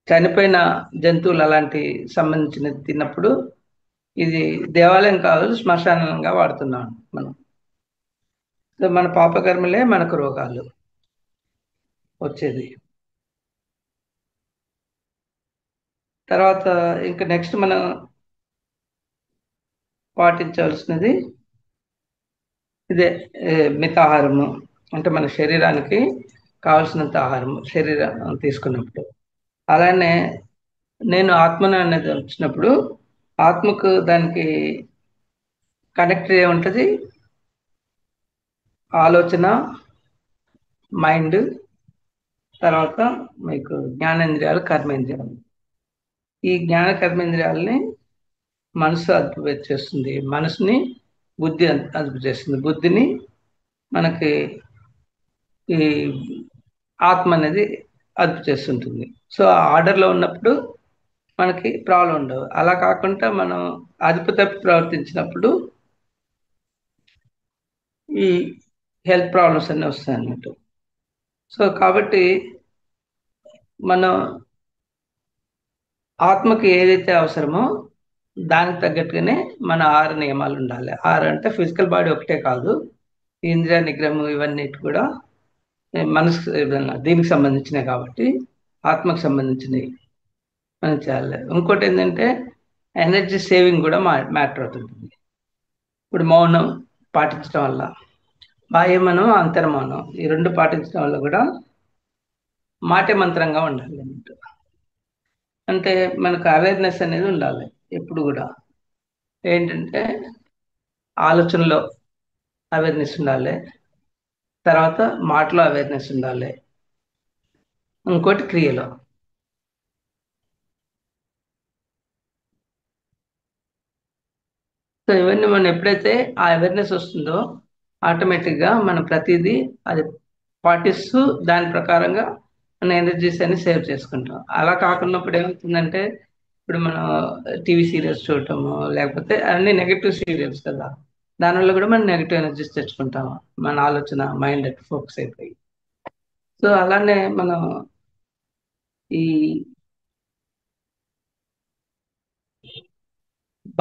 చనిపోయిన జంతువులు అలాంటి సంబంధించినది తిన్నప్పుడు, ఇది దేవాలయం కాదు, శ్మశానంగా వాడుతున్నాం మనం. సో మన పాపకర్మలే మనకు రోగాలు వచ్చేది. తర్వాత ఇంకా నెక్స్ట్ మనం పాటించవలసినది ఇదే మితాహారము. అంటే మన శరీరానికి కావలసినంత ఆహారము శరీరం తీసుకున్నప్పుడు. అలానే నేను ఆత్మను అనేది వచ్చినప్పుడు, ఆత్మకు దానికి కనెక్ట్ ఏముంటుంది, ఆలోచన, మైండ్, తర్వాత మీకు జ్ఞానేంద్రియాలు, కర్మేంద్రియాలు. ఈ జ్ఞాన కర్మేంద్రియాలని మనసు అదుపు చేస్తుంది, మనసుని బుద్ధి అదుపు చేస్తుంది, బుద్ధిని మనకి ఈ ఆత్మ అనేది అదుపు చేస్తుంటుంది. సో ఆ ఆర్డర్లో ఉన్నప్పుడు మనకి ప్రాబ్లం ఉండవు. అలా కాకుండా మనం అదుపు తప్పి ప్రవర్తించినప్పుడు ఈ హెల్త్ ప్రాబ్లమ్స్ అన్నీ వస్తాయి అన్నట్టు. సో కాబట్టి మనం ఆత్మకి ఏదైతే అవసరమో దానికి తగ్గట్టుగానే మన ఆహార నియమాలు ఉండాలి. ఆహారం అంటే ఫిజికల్ బాడీ ఒకటే కాదు, ఇంద్రియ నిగ్రహం ఇవన్నీ కూడా మనసు దీనికి సంబంధించినవి, కాబట్టి ఆత్మకు సంబంధించినవి మనం చేయాలి. ఇంకోటి ఏంటంటే ఎనర్జీ సేవింగ్ కూడా మ్యాటర్ అవుతుంది. ఇప్పుడు మౌనం పాటించడం వల్ల, బాహ్యమనం, అంతర్మౌనం, ఈ రెండు పాటించడం వల్ల కూడా మాటే మంత్రంగా ఉండాలి అన్నట్టు. అంటే మనకు అవేర్నెస్ అనేది ఉండాలి ఎప్పుడు కూడా. ఏంటంటే ఆలోచనలో అవేర్నెస్ ఉండాలి, తర్వాత మాటలో అవేర్నెస్ ఉండాలి, ఇంకోటి క్రియలో. సో ఇవన్నీ మనం ఎప్పుడైతే ఆ అవేర్నెస్ వస్తుందో, ఆటోమేటిక్గా మనం ప్రతిదీ అది పాటిస్తూ దాని ప్రకారంగా మన ఎనర్జీస్ అన్ని సేవ్ చేసుకుంటాం. అలా కాకున్నప్పుడు ఏమవుతుందంటే, ఇప్పుడు మనం టీవీ సీరియల్స్ చూడటము, లేకపోతే అన్ని నెగిటివ్ సీరియల్స్ కదా, దానివల్ల కూడా మనం నెగిటివ్ ఎనర్జీస్ తెచ్చుకుంటాము, మన ఆలోచన మైండ్ ఫోకస్ అయిపోయి. సో అలానే మనం ఈ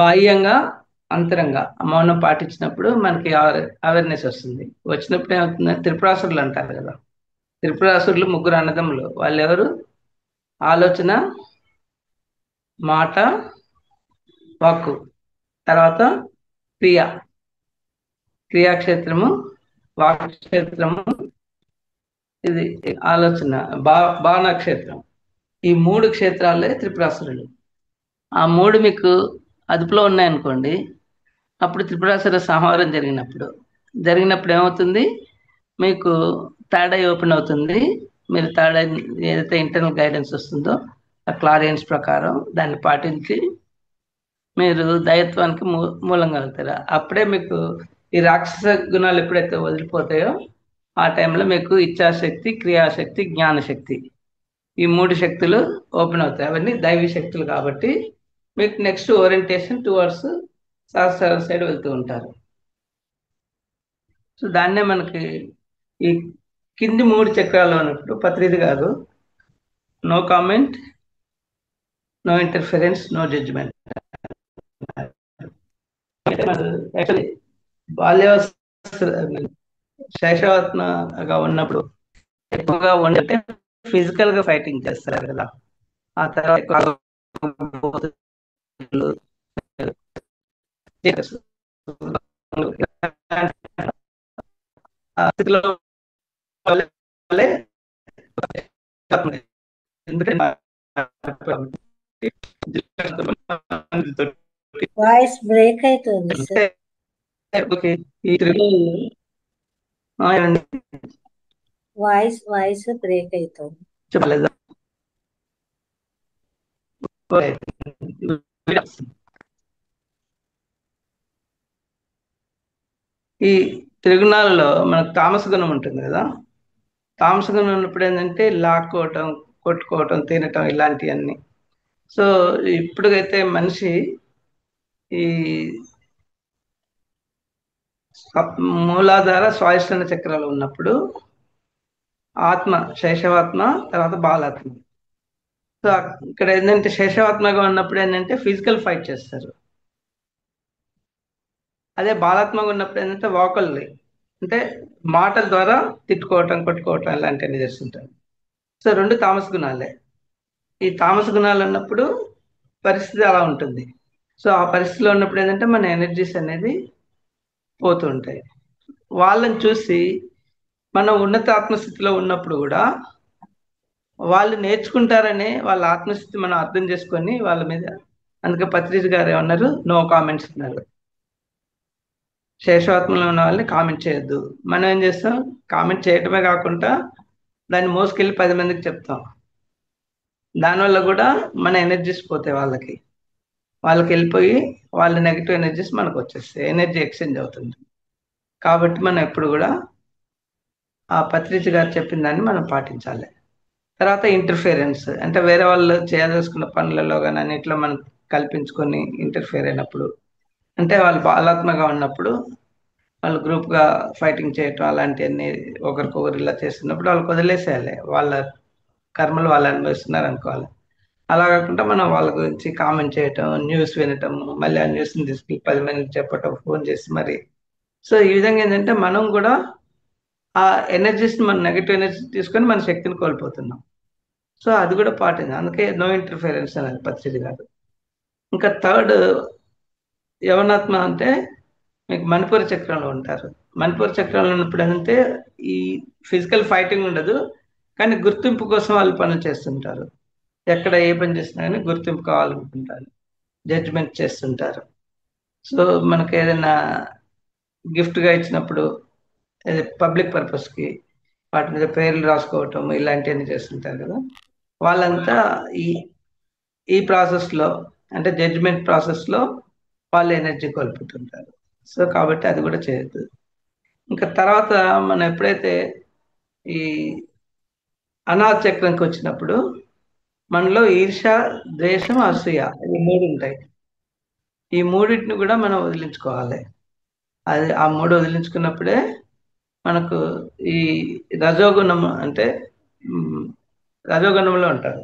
బాహ్యంగా, అంతరంగా మౌనం పాటించినప్పుడు మనకి అవేర్నెస్ వస్తుంది. వచ్చినప్పుడు ఏమవుతుంది, త్రిపురాసురులు అంటారు కదా, త్రిపురాసురులు ముగ్గురు అన్నదమ్ములు. వాళ్ళు ఎవరు, ఆలోచన, మాట, వాక్కు, తర్వాత క్రియ, క్రియాక్షేత్రము, వాక్క్షేత్రము, ఇది ఆలోచన, భావనాక్షేత్రం. ఈ మూడు క్షేత్రాలే త్రిపురాసురులు. ఆ మూడు మీకు అదుపులో ఉన్నాయనుకోండి, అప్పుడు త్రిపురాసుర సంహారం జరిగినప్పుడు ఏమవుతుంది, మీకు థర్డ్ ఐ ఓపెన్ అవుతుంది. మీరు థర్డ్ ఐ ఏదైతే ఇంటర్నల్ గైడెన్స్ వస్తుందో ఆ క్లారియన్స్ ప్రకారం దాన్ని పాటించి మీరు దైవత్వానికి మూలంగా అవుతారు. అప్పుడే మీకు ఈ రాక్షస గుణాలు ఎప్పుడైతే వదిలిపోతాయో ఆ టైంలో మీకు ఇచ్ఛాశక్తి, క్రియాశక్తి, జ్ఞానశక్తి ఈ 3 శక్తులు ఓపెన్ అవుతాయి. అవన్నీ దైవీ శక్తులు కాబట్టి మీకు నెక్స్ట్ ఓరియంటేషన్ టువర్డ్స్ సహస్రార సైడ్ వెళ్తూ ఉంటారు. సో దాన్నే మనకి ఈ కింది 3 చక్రాల్లో ఉన్నప్పుడు పత్రిది కాదు, no comment, no interference, no judgement. Actually బాల్యావస్థ శైశవాత్మగా ఉన్నప్పుడు ఎక్కువగా ఉంటే ఫిజికల్ గా ఫైటింగ్ చేస్తారు కదా. ఆ తర్వాత ఆ స్థితిలో వాళ్ళే ఎందుకంటే వాయిస్ బ్రేక్ అవుతుంది సార్. ఈ త్రిగుణాలు ఏమండి? వాయిస్ బ్రేక్ అవుతుంది. చెప్పలేదా? ఈ త్రిగుణాలలో మనకు తామస గుణం ఉంటుంది కదా. తామస గుణం ఉన్నప్పుడు ఏంటంటే లాక్కోవటం, కొట్టుకోవటం, తినటం ఇలాంటివన్నీ. సో ఇప్పుడైతే మనిషి ఈ మూలాధార స్వాదిష్టాన చక్రాలు ఉన్నప్పుడు ఆత్మ శైశవాత్మ, తర్వాత బాలాత్మ. సో ఇక్కడ ఏంటంటే శైశవాత్మగా ఉన్నప్పుడు ఏంటంటే ఫిజికల్ ఫైట్ చేస్తారు. అదే బాలాత్మగా ఉన్నప్పుడు ఏంటంటే వాకల్ని అంటే మాటల ద్వారా తిట్టుకోవటం, కొట్టుకోవటం ఇలాంటివన్నీ చేస్తుంటారు. సో 2 తామస గుణాలే. ఈ తామస గుణాలు ఉన్నప్పుడు పరిస్థితి అలా ఉంటుంది. సో ఆ పరిస్థితిలో ఉన్నప్పుడు ఏంటంటే మన ఎనర్జీస్ అనేది పోతూ ఉంటాయి. వాళ్ళని చూసి మనం ఉన్నత ఆత్మస్థితిలో ఉన్నప్పుడు కూడా వాళ్ళు నేర్చుకుంటారనే వాళ్ళ ఆత్మస్థితి మనం అర్థం చేసుకొని వాళ్ళ మీద, అందుకే పత్రిజీ గారు ఏమన్నారు, నో కామెంట్స్ అన్నారు. శేషవాత్మలో ఉన్న వాళ్ళని కామెంట్ చేయొద్దు. మనం ఏం చేస్తాం, కామెంట్ చేయటమే కాకుండా దాన్ని మోసుకెళ్ళి 10 మందికి చెప్తాం. దానివల్ల కూడా మన ఎనర్జీస్ పోతాయి వాళ్ళకి వెళ్ళిపోయి వాళ్ళ నెగిటివ్ ఎనర్జీస్ మనకు వచ్చేస్తాయి, ఎనర్జీ ఎక్స్చేంజ్ అవుతుంది. కాబట్టి మనం ఎప్పుడు కూడా ఆ పత్రిజీ గారు చెప్పిన దాన్ని మనం పాటించాలి. తర్వాత ఇంటర్ఫియరెన్స్ అంటే వేరే వాళ్ళు చేయదలుచుకున్న పనులలో కానీ అన్నిట్లో మనం కల్పించుకొని ఇంటర్ఫియర్ అయినప్పుడు, అంటే వాళ్ళు బాలాత్మగా ఉన్నప్పుడు వాళ్ళు గ్రూప్గా ఫైటింగ్ చేయటం అలాంటివన్నీ ఒకరికొకరు ఇలా చేస్తున్నప్పుడు వాళ్ళకి వదిలేసేయాలి. వాళ్ళ కర్మలు వాళ్ళు అనుభవిస్తున్నారు అనుకోవాలి. అలా కాకుండా మనం వాళ్ళ గురించి కామెంట్ చేయటం, న్యూస్ వినటం, మళ్ళీ ఆ న్యూస్ని తీసుకెళ్ళి 10 మందికి చెప్పటం, ఫోన్ చేసి మరి. సో ఈ విధంగా ఏంటంటే మనం కూడా ఆ ఎనర్జీస్ని, మన నెగిటివ్ ఎనర్జీ తీసుకొని మన శక్తిని కోల్పోతున్నాం. సో అది కూడా పాటింది. అందుకే నో ఇంటర్ఫిరెన్స్ అనేది పత్రిజీ కాదు. ఇంకా థర్డ్ యవనాత్మ అంటే మీకు మణిపూర చక్రంలో ఉంటారు. మణిపూర చక్రంలో ఉన్నప్పుడు ఏంటంటే ఈ ఫిజికల్ ఫైటింగ్ ఉండదు, కానీ గుర్తింపు కోసం వాళ్ళు పనులు చేస్తుంటారు. ఎక్కడ ఏ పని చేసినా కానీ గుర్తింపు కావాలనుకుంటారు, జడ్జిమెంట్ చేస్తుంటారు. సో మనకి ఏదైనా గిఫ్ట్గా ఇచ్చినప్పుడు పబ్లిక్ పర్పస్కి వాటి మీద పేర్లు రాసుకోవటం ఇలాంటివన్నీ చేస్తుంటారు కదా. వాళ్ళంతా ఈ ఈ ప్రాసెస్లో అంటే జడ్జిమెంట్ ప్రాసెస్లో వాళ్ళు ఎనర్జీ కోల్పోతుంటారు. సో కాబట్టి అది కూడా చేయొద్దు. ఇంకా తర్వాత మనం ఎప్పుడైతే ఈ అనాథ చక్రంకి వచ్చినప్పుడు మనలో ఈర్ష, ద్వేషం, అసూయ ఈ 3 ఉంటాయి. ఈ మూడింటిని కూడా మనం వదిలించుకోవాలి. అది ఆ 3 వదిలించుకున్నప్పుడే మనకు ఈ రజోగుణం అంటే రజోగుణంలో ఉంటారు.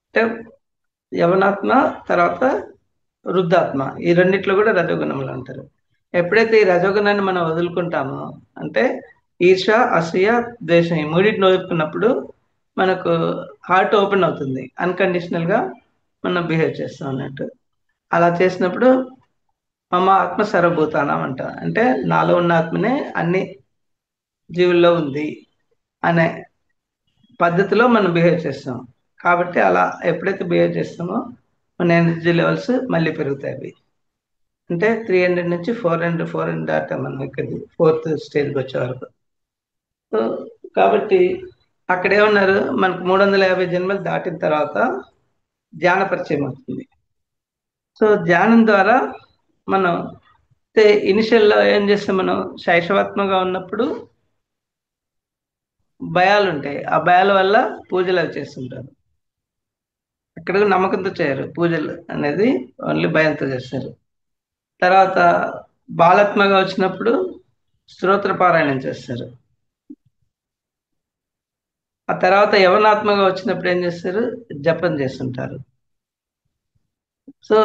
అంటే యవనాత్మ, తర్వాత వృద్ధాత్మ, ఈ రెండిట్లో కూడా రజోగుణంలో ఉంటారు. ఎప్పుడైతే ఈ రజోగుణాన్ని మనం వదులుకుంటామో అంటే ఈర్ష, అసూయ, ద్వేషం ఈ మూడింటిని వదులుకున్నప్పుడు మనకు హార్ట్ ఓపెన్ అవుతుంది. అన్కండిషనల్గా మనం బిహేవ్ చేస్తాం అన్నట్టు. అలా చేసినప్పుడు మమ ఆత్మ సర్వభూతానం అంట, అంటే నాలో ఉన్న ఆత్మనే అన్ని జీవుల్లో ఉంది అనే పద్ధతిలో మనం బిహేవ్ చేస్తాం. కాబట్టి అలా ఎప్పుడైతే బిహేవ్ చేస్తామో మన ఎనర్జీ లెవెల్స్ మళ్ళీ పెరుగుతాయి. అవి అంటే 300 నుంచి 400 దాకా మనం ఇక్కడ 4th స్టేజ్కి వచ్చే వరకు. సో కాబట్టి అక్కడ ఏమన్నారు, మనకు 350 జన్మలు దాటిన తర్వాత ధ్యాన పరిచయం అవుతుంది. సో ధ్యానం ద్వారా మనం ఇనిషియల్లో ఏం చేస్తాం, మనం శైశవాత్మగా ఉన్నప్పుడు భయాలు ఉంటాయి. ఆ భయాల వల్ల పూజలు అవి చేస్తుంటారు. అక్కడ నమ్మకంతో చేయరు పూజలు అనేది, ఓన్లీ భయంతో చేస్తారు. తర్వాత బాలాత్మగా వచ్చినప్పుడు స్తోత్ర పారాయణం చేస్తారు. ఆ తర్వాత యవనాత్మగా వచ్చినప్పుడు ఏం చేస్తారు, జపం చేస్తుంటారు. సో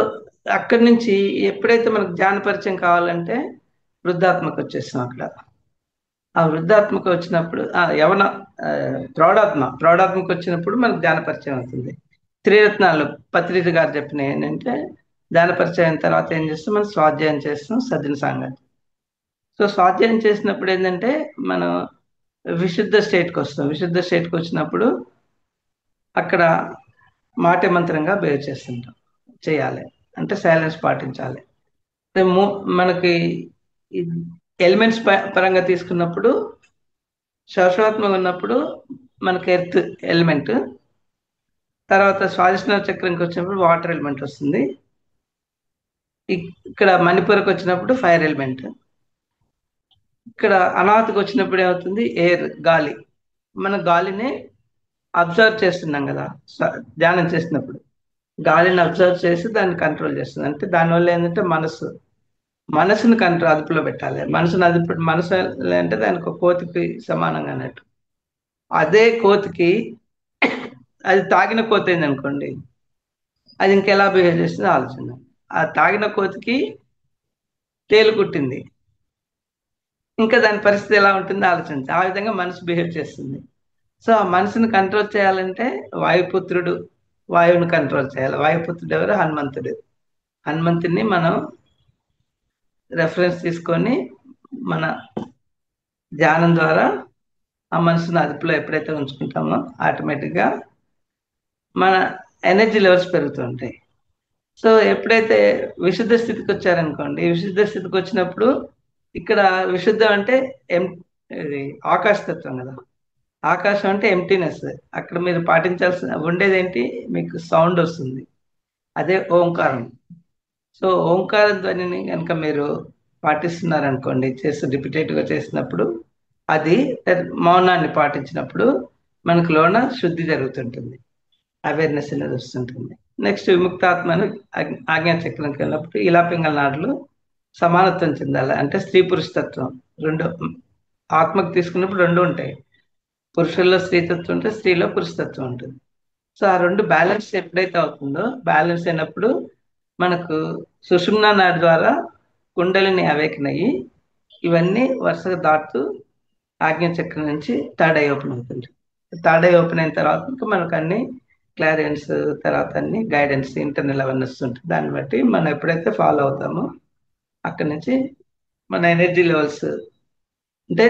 అక్కడి నుంచి ఎప్పుడైతే మనకు ధ్యాన పరిచయం కావాలంటే వృద్ధాత్మకు వచ్చేస్తాం అక్కడ. ఆ వృద్ధాత్మకు వచ్చినప్పుడు యవన ఆ, ప్రౌఢాత్మకు వచ్చినప్పుడు మనకు ధ్యాన పరిచయం అవుతుంది. త్రిరత్నాలు పత్రిజ గారు చెప్పిన ఏంటంటే, ధ్యాన పరిచయం అయిన తర్వాత ఏం చేస్తాం, మనం స్వాధ్యాయం చేస్తాం, సజ్జన సాంగత్యం. సో స్వాధ్యాయం చేసినప్పుడు ఏంటంటే మనం విశుద్ధ స్టేట్కి వస్తాం. విశుద్ధ స్టేట్కి వచ్చినప్పుడు అక్కడ మాటే మంత్రంగా బిహేవ్ చేస్తుంటాం. చేయాలి అంటే సైలెన్స్ పాటించాలి. అంటే మనకి ఎలిమెంట్స్ పరంగా తీసుకున్నప్పుడు శాశ్వతాత్మగా ఉన్నప్పుడు మనకి ఎర్త్ ఎలిమెంట్, తర్వాత స్వాదిష్ణ చక్రంకి వచ్చినప్పుడు వాటర్ ఎలిమెంట్ వస్తుంది. ఇక్కడ మణిపూర్కి వచ్చినప్పుడు ఫైర్ ఎలిమెంట్. ఇక్కడ అనాథకు వచ్చినప్పుడు ఏమవుతుంది, ఎయిర్ గాలి. మన గాలిని అబ్జర్వ్ చేస్తున్నాం కదా ధ్యానం చేసినప్పుడు. గాలిని అబ్జర్వ్ చేసి దాన్ని కంట్రోల్ చేస్తుంది. అంటే దానివల్ల ఏంటంటే మనసుని కంట్రోల్ అదుపులో పెట్టాలి. మనసు అంటే దానికి ఒక కోతికి సమానంగా అన్నట్టు. అదే కోతికి అది తాగిన కోతి అయింది అనుకోండి, అది ఇంకెలా బిహేవ్ చేస్తుందో ఆలోచన. ఆ తాగిన కోతికి తేలు కుట్టింది, ఇంకా దాని పరిస్థితి ఎలా ఉంటుందో ఆలోచించి ఆ విధంగా మనసు బిహేవ్ చేస్తుంది. సో ఆ మనసుని కంట్రోల్ చేయాలంటే వాయుపుత్రుడు, వాయువుని కంట్రోల్ చేయాలి. వాయుపుత్రుడు ఎవరు, హనుమంతుడు. హనుమంతుడిని మనం రెఫరెన్స్ తీసుకొని మన ధ్యానం ద్వారా ఆ మనసును అదుపులో ఎప్పుడైతే ఉంచుకుంటామో ఆటోమేటిక్గా మన ఎనర్జీ లెవెల్స్ పెరుగుతుంటాయి. సో ఎప్పుడైతే విశుద్ధ స్థితికి వచ్చారనుకోండి, విశుద్ధ స్థితికి వచ్చినప్పుడు ఇక్కడ విశుద్ధం అంటే ఎం ఇది ఆకాశతత్వం కదా. ఆకాశం అంటే ఎంటీనెస్. అక్కడ మీరు పాటించాల్సిన ఉండేది ఏంటి, మీకు సౌండ్ వస్తుంది, అదే ఓంకారం. సో ఓంకార ధ్వనిని కనుక మీరు పాటిస్తున్నారనుకోండి, రిపిటేటివ్గా చేసినప్పుడు, అది మౌనాన్ని పాటించినప్పుడు మనకు లోన శుద్ధి జరుగుతుంటుంది, అవేర్నెస్ అనేది వస్తుంటుంది. నెక్స్ట్ విముక్తాత్మను ఆజ్ఞా చక్రంకి వెళ్ళినప్పుడు ఇలా పింగళ నాడులు సమానత్వం చెందాలి. అంటే స్త్రీ పురుషతత్వం రెండు ఆత్మకు తీసుకున్నప్పుడు రెండు ఉంటాయి. పురుషుల్లో స్త్రీతత్వం ఉంటుంది, స్త్రీలో పురుషతత్వం ఉంటుంది. సో ఆ రెండు బ్యాలెన్స్ ఎప్పుడైతే అవుతుందో, బ్యాలెన్స్ అయినప్పుడు మనకు సుషుమ్నా నాడి ద్వారా కుండలిని అవేకన్ అయ్యి ఇవన్నీ వరుసగా దాటుతూ ఆజ్ఞ చక్రం నుంచి థర్డ్ ఐ ఓపెన్ అవుతుంది. థర్డ్ ఐ ఓపెన్ అయిన తర్వాత ఇంకా మనకు అన్ని క్లారియన్స్, తర్వాత అన్ని గైడెన్స్, ఇంటర్నల్ అవేర్నెస్ ఉంటుంది. దాన్ని బట్టి మనం ఎప్పుడైతే ఫాలో అవుతామో అక్కడి నుంచి మన ఎనర్జీ లెవెల్స్ అంటే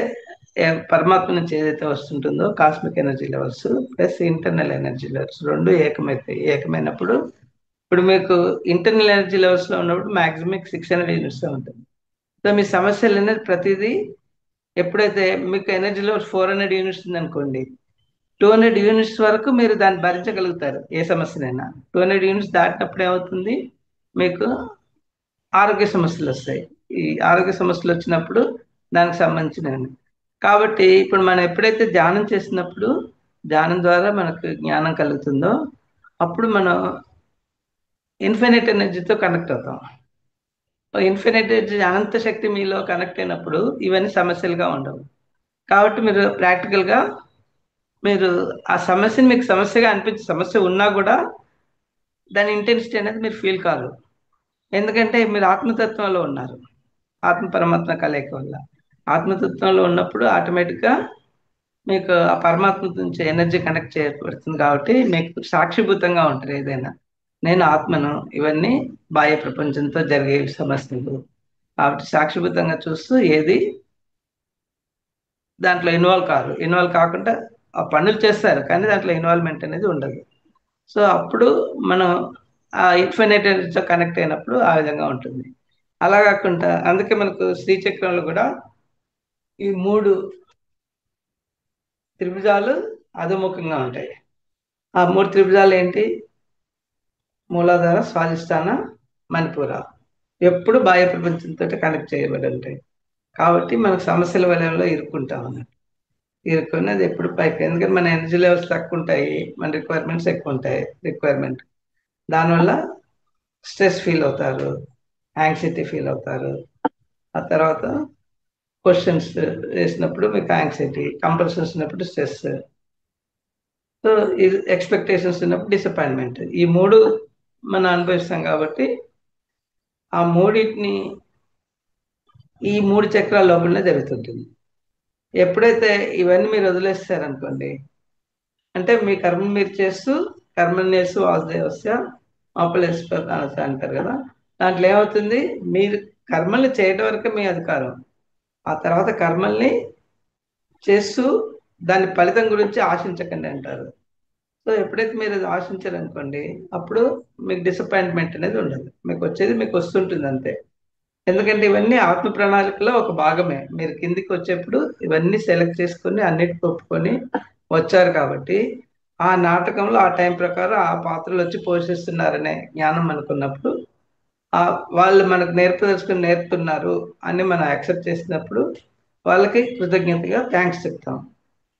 పరమాత్మ నుంచి ఏదైతే వస్తుంటుందో cosmic energy levels plus internal energy levels రెండు ఏకమైతాయి. ఏకమైనప్పుడు ఇప్పుడు మీకు ఇంటర్నల్ ఎనర్జీ లెవెల్స్ లో ఉన్నప్పుడు మాక్సిమం 600 యూనిట్స్ ఉంటుంది. సో మీ సమస్యలు అనేది ప్రతిదీ ఎప్పుడైతే మీకు ఎనర్జీ లెవెల్స్ 400 యూనిట్స్ ఉందనుకోండి, 200 యూనిట్స్ వరకు మీరు దాన్ని భరించగలుగుతారు ఏ సమస్యనైనా. 200 యూనిట్స్ దాటినప్పుడు ఏమవుతుంది, మీకు ఆరోగ్య సమస్యలు వస్తాయి. ఈ ఆరోగ్య సమస్యలు వచ్చినప్పుడు దానికి సంబంధించినవి. కాబట్టి ఇప్పుడు మనం ఎప్పుడైతే ధ్యానం చేసినప్పుడు, ధ్యానం ద్వారా మనకు జ్ఞానం కలుగుతుందో అప్పుడు మనం ఇన్ఫినిట్ ఎనర్జీతో కనెక్ట్ అవుతాం. ఇన్ఫినిట్ ఎనర్జీ, అనంత శక్తి మీలో కనెక్ట్ అయినప్పుడు ఇవన్నీ సమస్యలుగా ఉండవు. కాబట్టి మీరు ప్రాక్టికల్గా మీరు ఆ సమస్యని మీకు సమస్యగా అనిపించే సమస్య ఉన్నా కూడా దాని ఇంటెన్సిటీ అనేది మీరు ఫీల్ కాదు. ఎందుకంటే మీరు ఆత్మతత్వంలో ఉన్నారు, ఆత్మ పరమాత్మ కలయిక వల్ల. ఆత్మతత్వంలో ఉన్నప్పుడు ఆటోమేటిక్గా మీకు ఆ పరమాత్మ నుంచి ఎనర్జీ కనెక్ట్ చేయబడుతుంది. కాబట్టి మీకు సాక్షిభూతంగా ఉంటారు ఏదైనా. నేను ఆత్మను, ఇవన్నీ బాహ్య ప్రపంచంతో జరిగే సమస్యలు కాబట్టి సాక్షిభూతంగా చూస్తూ ఏది దాంట్లో ఇన్వాల్వ్ కాకుండా ఆ పనులు చేస్తారు కానీ దాంట్లో ఇన్వాల్వ్మెంట్ అనేది ఉండదు. సో అప్పుడు మనం ఆ ఇన్ఫినిట్ ఎనర్జీతో కనెక్ట్ అయినప్పుడు ఆ విధంగా ఉంటుంది. అలా కాకుండా అందుకే మనకు శ్రీచక్రంలో కూడా ఈ మూడు త్రిభుజాలు అధోముఖంగా ఉంటాయి. ఆ మూడు త్రిభుజాలు ఏంటి, మూలాధార, స్వాధిష్టాన, మణిపూర ఎప్పుడు బాహ్య ప్రపంచంతో కనెక్ట్ చేయబడి ఉంటాయి. కాబట్టి మనకు సమస్యల వలయంలో ఇరుక్కుంటాం అన్నట్టు. ఇరుక్కొని అది ఎప్పుడు పైకి, ఎందుకంటే మన ఎనర్జీ లెవెల్స్ తక్కువ ఉంటాయి, మన రిక్వైర్మెంట్స్ ఎక్కువ ఉంటాయి. రిక్వైర్మెంట్ దానివల్ల స్ట్రెస్ ఫీల్ అవుతారు, యాంగ్జైటీ ఫీల్ అవుతారు. ఆ తర్వాత క్వశ్చన్స్ వేసినప్పుడు మీకు యాంగ్జైటీ, కంపల్షన్స్ ఉన్నప్పుడు స్ట్రెస్, సో ఇది ఎక్స్పెక్టేషన్స్ ఉన్నప్పుడు డిసప్పాయింట్మెంట్. ఈ మూడు మనం అనుభవిస్తాం కాబట్టి ఆ మూడింటిని ఈ మూడు చక్రాల లోపలనే జరుగుతుంటుంది. ఎప్పుడైతే ఇవన్నీ మీరు వదిలేస్తారనుకోండి, అంటే మీ కర్మ మీరు చేస్తూ కర్మణ్యేసు వాసుదేవస్య మాపలేశ్వర అంటారు కదా, దాంట్లో ఏమవుతుంది, మీరు కర్మల్ని చేయటం వరకే మీ అధికారం. ఆ తర్వాత కర్మల్ని చేస్తూ దాని ఫలితం గురించి ఆశించకండి అంటారు. సో ఎప్పుడైతే మీరు అది ఆశించారనుకోండి, అప్పుడు మీకు డిసప్పాయింట్మెంట్ అనేది ఉండదు. మీకు వచ్చేది మీకు వస్తుంటుంది అంతే. ఎందుకంటే ఇవన్నీ ఆత్మ ప్రణాళికలో ఒక భాగమే. మీరు కిందికి వచ్చేప్పుడు ఇవన్నీ సెలెక్ట్ చేసుకొని అన్నిటికి ఒప్పుకొని వచ్చారు కాబట్టి ఆ నాటకంలో ఆ టైం ప్రకారం ఆ పాత్రలు వచ్చి పోషిస్తున్నారనే జ్ఞానం మనకున్నప్పుడు, ఆ వాళ్ళు మనకు నేర్పదలుచుకుని నేర్పుతున్నారు అని మనం యాక్సెప్ట్ చేసినప్పుడు వాళ్ళకి కృతజ్ఞతగా థ్యాంక్స్ చెప్తాం.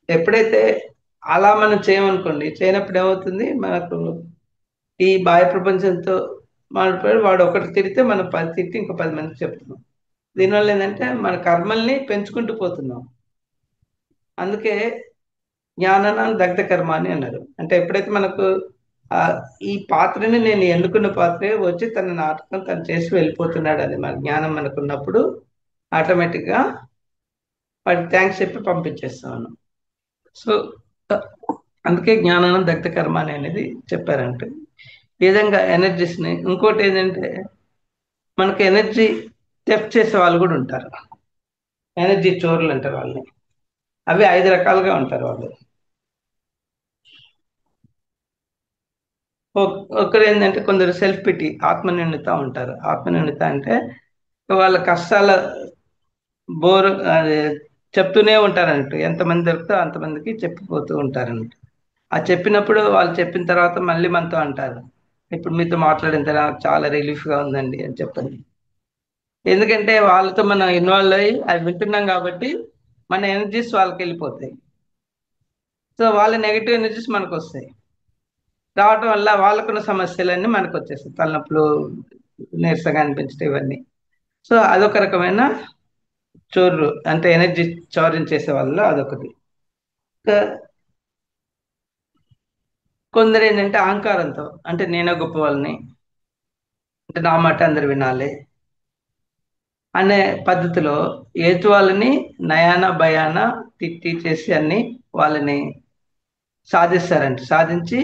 ఎప్పుడైతే అలా మనం చేయమనుకోండి, చేయనప్పుడు ఏమవుతుంది, మనకు ఈ బాహ్య ప్రపంచంతో మాట్లాడి వాడు ఒకటి తిడితే మనం 10 తిట్టి ఇంకో 10 మందికి చెప్తున్నాం. దీనివల్ల ఏంటంటే మన కర్మల్ని పెంచుకుంటూ పోతున్నాం. అందుకే జ్ఞానానం దగ్ధ కర్మ అని అన్నారు. అంటే ఎప్పుడైతే మనకు ఆ ఈ పాత్రని నేను ఎన్నుకున్న పాత్రే వచ్చి తన నాటకం తను చేసి వెళ్ళిపోతున్నాడు అని మన జ్ఞానం మనకున్నప్పుడు ఆటోమేటిక్గా వాడికి థ్యాంక్స్ చెప్పి పంపించేస్తాను. సో అందుకే జ్ఞానానం దగ్ధ కర్మ అనేది చెప్పారంటే ఈ విధంగా ఎనర్జీస్ని. ఇంకోటి ఏంటంటే మనకి ఎనర్జీ థెఫ్ట్ చేసే వాళ్ళు కూడా ఉంటారు, ఎనర్జీ చోర్లు అంటారు వాళ్ళని. అవి 5 రకాలుగా ఉంటారు వాళ్ళు. ఒకరు ఏంటంటే కొందరు సెల్ఫ్ పిటి, ఆత్మనిండిత ఉంటారు. ఆత్మనిండిత అంటే వాళ్ళ కష్టాల బోరు అది చెప్తూనే ఉంటారన్నట్టు. ఎంతమంది దొరికితే అంతమందికి చెప్పిపోతూ ఉంటారన్నట్టు. ఆ చెప్పినప్పుడు వాళ్ళు చెప్పిన తర్వాత మళ్ళీ మనతో అంటారు, ఇప్పుడు మీతో మాట్లాడిన తర్వాత నాకు చాలా రిలీఫ్గా ఉందండి అని చెప్పండి. ఎందుకంటే వాళ్ళతో మనం ఇన్వాల్వ్ అయ్యి అది వింటున్నాం కాబట్టి మన ఎనర్జీస్ వాళ్ళకి వెళ్ళిపోతాయి. సో వాళ్ళ నెగిటివ్ ఎనర్జీస్ మనకు వస్తాయి. రావటం వల్ల వాళ్ళకున్న సమస్యలన్నీ మనకు వచ్చేస్తాయి, తలనొప్పులు, నీరసంగా అనిపించడం, ఇవన్నీ. సో అదొక రకమైన చోర్రు, అంటే ఎనర్జీ చౌర్యం చేసే వాళ్ళ అదొకటి. ఇంకా కొందరు ఏంటంటే అహంకారంతో, అంటే నేనే గొప్ప వాళ్ళని, అంటే నా మాట అందరు వినాలి అనే పద్ధతిలో ఎదుటి వాళ్ళని నయాన భయాన తిట్టి చేసి అన్ని వాళ్ళని సాధిస్తారంట. సాధించి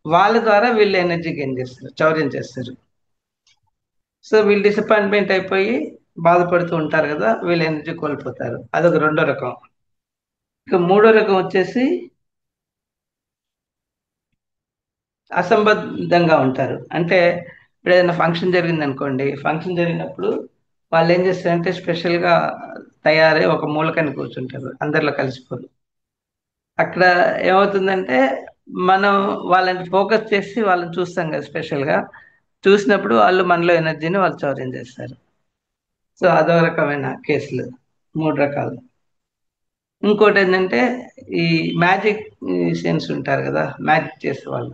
వాళ్ళ ద్వారా వీళ్ళు ఎనర్జీ గెయిన్ చేస్తారు, చౌర్యం చేస్తారు. సో వీళ్ళు డిసప్పాయింట్మెంట్ అయిపోయి బాధపడుతూ ఉంటారు కదా, వీళ్ళు ఎనర్జీ కోల్పోతారు. అదొక రెండో రకం. ఇక మూడో రకం వచ్చేసి అసంబద్ధంగా ఉంటారు. అంటే ఇప్పుడు ఏదైనా ఫంక్షన్ జరిగింది అనుకోండి, ఫంక్షన్ జరిగినప్పుడు వాళ్ళు ఏం చేస్తారంటే స్పెషల్గా తయారై ఒక మూలకని కూర్చుంటారు, అందరిలో కలిసిపోరు. అక్కడ ఏమవుతుందంటే మనం వాళ్ళని ఫోకస్ చేసి వాళ్ళని చూస్తాం కదా స్పెషల్గా, చూసినప్పుడు వాళ్ళు మనలో ఎనర్జీని వాళ్ళు చౌర్యం చేస్తారు. సో అదో రకమైన కేసులు, మూడు రకాలు. ఇంకోటి ఏంటంటే ఈ మ్యాజిక్ సెన్స్ ఉంటారు కదా, మ్యాజిక్ చేసేవాళ్ళు,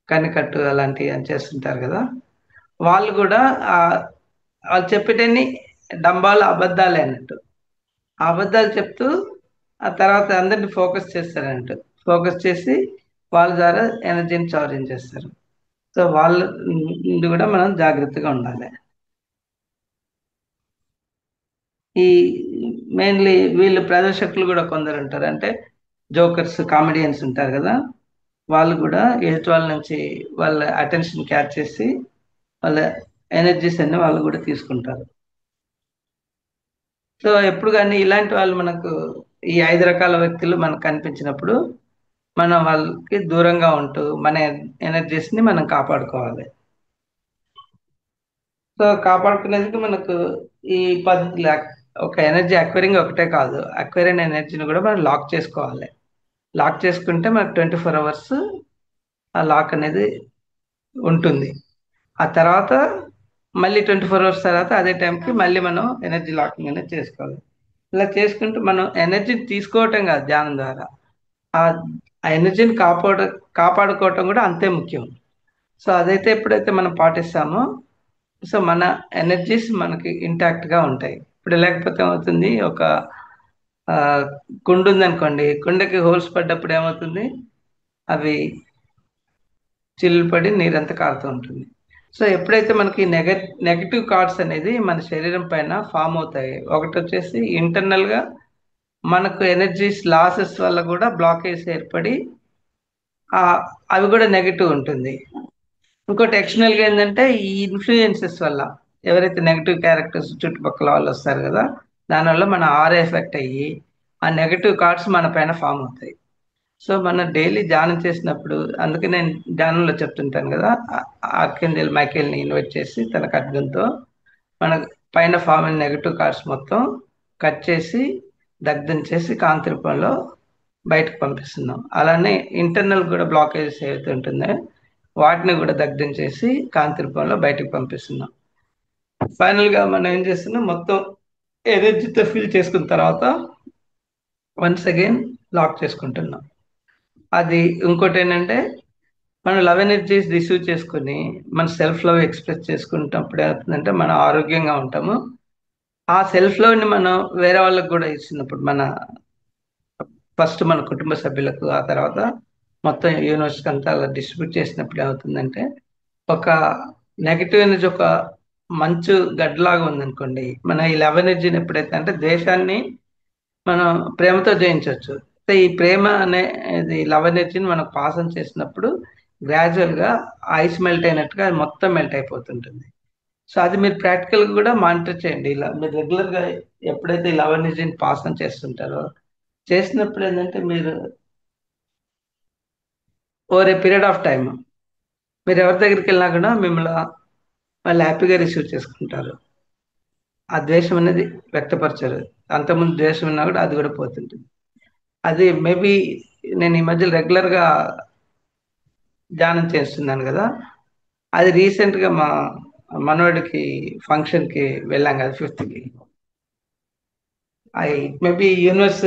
కనికట్టు అలాంటివి అని చేస్తుంటారు కదా, వాళ్ళు కూడా ఆ వాళ్ళు చెప్పేటన్ని డంబాలు అబద్ధాలే అన్నట్టు. ఆ అబద్ధాలు చెప్తూ ఆ తర్వాత అందరిని ఫోకస్ చేస్తారన్నట్టు. ఫోకస్ చేసి వాళ్ళ ద్వారా ఎనర్జీని చౌర్యం చేస్తారు. సో వాళ్ళ నుండి కూడా మనం జాగ్రత్తగా ఉండాలి. ఈ మెయిన్లీ వీళ్ళు ప్రదర్శకులు కూడా కొందరు ఉంటారు, అంటే జోకర్స్, కామెడియన్స్ ఉంటారు కదా, వాళ్ళు కూడా ఎదుటి వాళ్ళ నుంచి వాళ్ళ అటెన్షన్ క్యాచ్ చేసి వాళ్ళ ఎనర్జీస్ అన్ని వాళ్ళు కూడా తీసుకుంటారు. సో ఎప్పుడు కానీ ఇలాంటి వాళ్ళు మనకు, ఈ 5 రకాల వ్యక్తులు మనకు కనిపించినప్పుడు మనం వాళ్ళకి దూరంగా ఉంటూ మన ఎనర్జీస్ని మనం కాపాడుకోవాలి. సో కాపాడుకునేందుకు మనకు ఈ పద్ధతులు ఒక ఎనర్జీ అక్వైరింగ్ ఒకటే కాదు, అక్వైర్ ఎనర్జీని కూడా మనం లాక్ చేసుకోవాలి. లాక్ చేసుకుంటే మనకు 24 hours ఆ లాక్ అనేది ఉంటుంది. ఆ తర్వాత మళ్ళీ 24 అవర్స్ తర్వాత అదే టైంకి మళ్ళీ మనం ఎనర్జీ లాకింగ్ అనేది చేసుకోవాలి. ఇలా చేసుకుంటూ మనం ఎనర్జీని తీసుకోవటం కాదు ధ్యానం ద్వారా, ఆ ఆ ఎనర్జీని కాపాడుకోవటం కూడా అంతే ముఖ్యం. సో అదైతే ఎప్పుడైతే మనం పాటిస్తామో, సో మన ఎనర్జీస్ మనకి ఇంటాక్ట్గా ఉంటాయి. ఇప్పుడు లేకపోతే ఏమవుతుంది, ఒక ఆ, కుండ ఉందనుకోండి, కుండకి హోల్స్ పడ్డప్పుడు ఏమవుతుంది, అవి చిల్లు పడి నీరంతా కారుతూ ఉంటుంది. సో ఎప్పుడైతే మనకి నెగటివ్ థాట్స్ అనేది మన శరీరం పైన ఫామ్ అవుతాయి, ఒకటి వచ్చేసి ఇంటర్నల్గా మనకు ఎనర్జీస్ లాసెస్ వల్ల కూడా బ్లాకేజ్ ఏర్పడి ఆ, అవి కూడా నెగటివ్ ఉంటుంది. ఇంకోటి ఎక్స్టర్నల్గా ఏంటంటే ఈ ఇన్ఫ్లుయెన్సెస్ వల్ల, ఎవరైతే నెగటివ్ క్యారెక్టర్స్ చుట్టుపక్కల వాళ్ళు వస్తారు కదా, దానివల్ల మన ఆర్ ఎఫెక్ట్ అయ్యి ఆ నెగటివ్ థాట్స్ మన పైన ఫామ్ అవుతాయి. సో మనం డైలీ ధ్యానం చేసినప్పుడు, అందుకే నేను ధ్యానంలో చెప్తుంటాను కదా, ఆర్కేంజల్ మైకేల్ని ఇన్వైట్ చేసి తన ఖడ్గంతో మన పైన ఫామ్ అయిన నెగటివ్ థాట్స్ మొత్తం కట్ చేసి దగ్ధం చేసి కాంతి రూపంలో బయటకు పంపిస్తున్నాం. అలానే ఇంటర్నల్ కూడా బ్లాకేజెస్ ఏవైతే ఉంటుందో వాటిని కూడా దగ్ధం చేసి కాంతి రూపంలో బయటకు పంపిస్తున్నాం. ఫైనల్గా మనం ఏం చేస్తున్నాం, మొత్తం ఎనర్జీతో ఫిల్ చేసుకున్న తర్వాత వన్స్ అగైన్ లాక్ చేసుకుంటున్నాం. అది ఇంకోటి ఏంటంటే, మనం లవ్ ఎనర్జీస్ రిసీవ్ చేసుకుని మన సెల్ఫ్ లవ్ ఎక్స్ప్రెస్ చేసుకుంటున్నప్పుడు ఏమవుతుందంటే మనం ఆరోగ్యంగా ఉంటాము. ఆ సెల్ఫ్ లవ్ని మనం వేరే వాళ్ళకి కూడా ఇస్తున్నప్పుడు, ఫస్ట్ మన కుటుంబ సభ్యులకు, ఆ తర్వాత మొత్తం యూనివర్స్కి అంతా అలా డిస్ట్రిబ్యూట్ చేసినప్పుడు ఏమవుతుందంటే, ఒక నెగిటివ్ ఎనర్జీ ఒక మంచు గడ్డలాగా ఉందనుకోండి, మన ఈ లవ్ ఎనర్జీని ఎప్పుడైతే, అంటే ద్వేషాన్ని మనం ప్రేమతో జయించవచ్చు. అయితే ఈ ప్రేమ అనేది లవ్ ఎనర్జీని మనం పాసం చేసినప్పుడు గ్రాడ్యువల్గా ఐస్ మెల్ట్ అయినట్టుగా అది మొత్తం మెల్ట్ అయిపోతుంటుంది. సో అది మీరు ప్రాక్టికల్గా కూడా మానిటర్ చేయండి. ఇలా మీరు రెగ్యులర్గా ఎప్పుడైతే ఈ లవ్ ఎనర్జీని పాసం చేస్తుంటారో, చేసినప్పుడు ఏంటంటే మీరు over a period of time మీరు ఎవరి దగ్గరికి వెళ్ళినా కూడా మిమ్మల్ని వాళ్ళు హ్యాపీగా రిసీవ్ చేసుకుంటారు. ఆ ద్వేషం అనేది వ్యక్తపరచరు. అంతకుముందు ద్వేషం ఉన్నా కూడా అది కూడా పోతుంటుంది. అది మేబీ నేను ఈ మధ్య రెగ్యులర్గా ధ్యానం చేస్తున్నాను కదా, అది రీసెంట్గా మా మనవడికి ఫంక్షన్కి వెళ్ళాం కదా, 5th. I maybe universe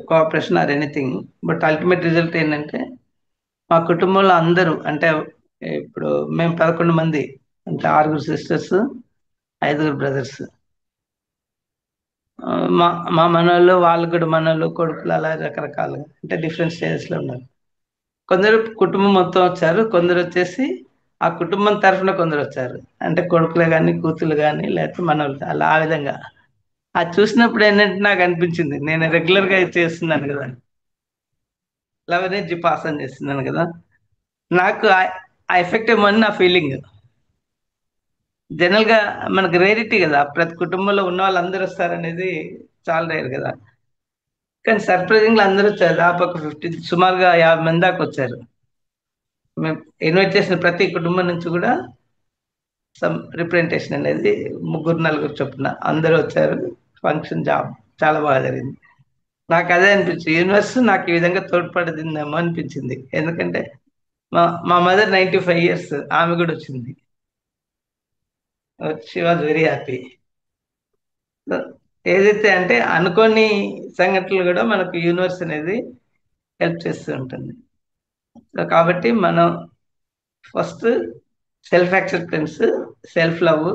cooperation or anything, but ultimate result ఏంటంటే మా కుటుంబంలో అందరూ, అంటే ఇప్పుడు మేము 11 మంది, అంటే 6 సిస్టర్స్, 5 బ్రదర్స్. మా మా మనోళ్ళు, వాళ్ళు కూడా మనోళ్ళు, కొడుకులు, అలా రకరకాలుగా, అంటే డిఫరెంట్ స్టేజెస్లో ఉన్నారు. కొందరు కుటుంబం మొత్తం వచ్చారు, కొందరు వచ్చేసి ఆ కుటుంబం తరఫున కొందరు వచ్చారు, అంటే కొడుకులు కానీ కూతులు కానీ లేకపోతే మనోళ్ళు, అలా ఆ విధంగా. అది చూసినప్పుడు ఏంటంటే నాకు అనిపించింది, నేను రెగ్యులర్గా చేస్తున్నాను కదా, లవ్ ఎనర్జీ పాస్ అని చేస్తున్నాను కదా, నాకు ఆ ఎఫెక్ట్ ఏమో అని నా ఫీలింగ్. జనరల్ గా మనకు రేరిటీ కదా, ప్రతి కుటుంబంలో ఉన్న వాళ్ళందరూ వస్తారనేది చాలా రేర్ కదా. కానీ సర్ప్రైజింగ్ గా అందరూ వచ్చారు, దాదాపు 50, సుమారుగా 50 మంది దాకా వచ్చారు. మేము ఇన్వైట్ చేసిన ప్రతి కుటుంబం నుంచి కూడా సమ్ రిప్రజెంటేషన్ అనేది, ముగ్గురు నలుగురు చొప్పున అందరూ వచ్చారు. ఫంక్షన్ చాలా బాగా జరిగింది. నాకు అదే అనిపించింది, యూనివర్స్ నాకు ఈ విధంగా తోడ్పడిందేమో అనిపించింది. ఎందుకంటే మా మా మదర్ 95 years, ఆమె కూడా వచ్చింది. She was very happy. ఏదైతే అంటే అనుకోని సంఘటనలు కూడా మనకు యూనివర్స్ అనేది హెల్ప్ చేస్తూ ఉంటుంది. సో కాబట్టి మనం first self acceptance, self love,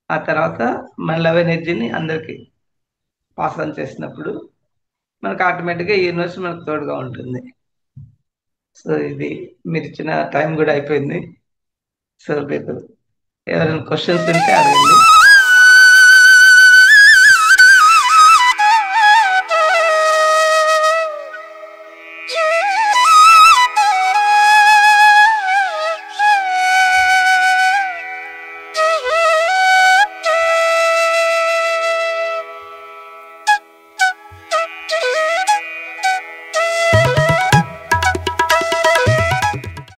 ఆ తర్వాత మన లవ్ ఎనర్జీని అందరికి పాస్ ఆన్ చేసినప్పుడు మనకు ఆటోమేటిక్గా యూనివర్స్ మనకు తోడుగా ఉంటుంది. సో ఇది మీరు ఇచ్చిన టైం కూడా అయిపోయింది. సో మీరు ఎవరైనా క్వశ్చన్స్ ఉంటే అడగండి.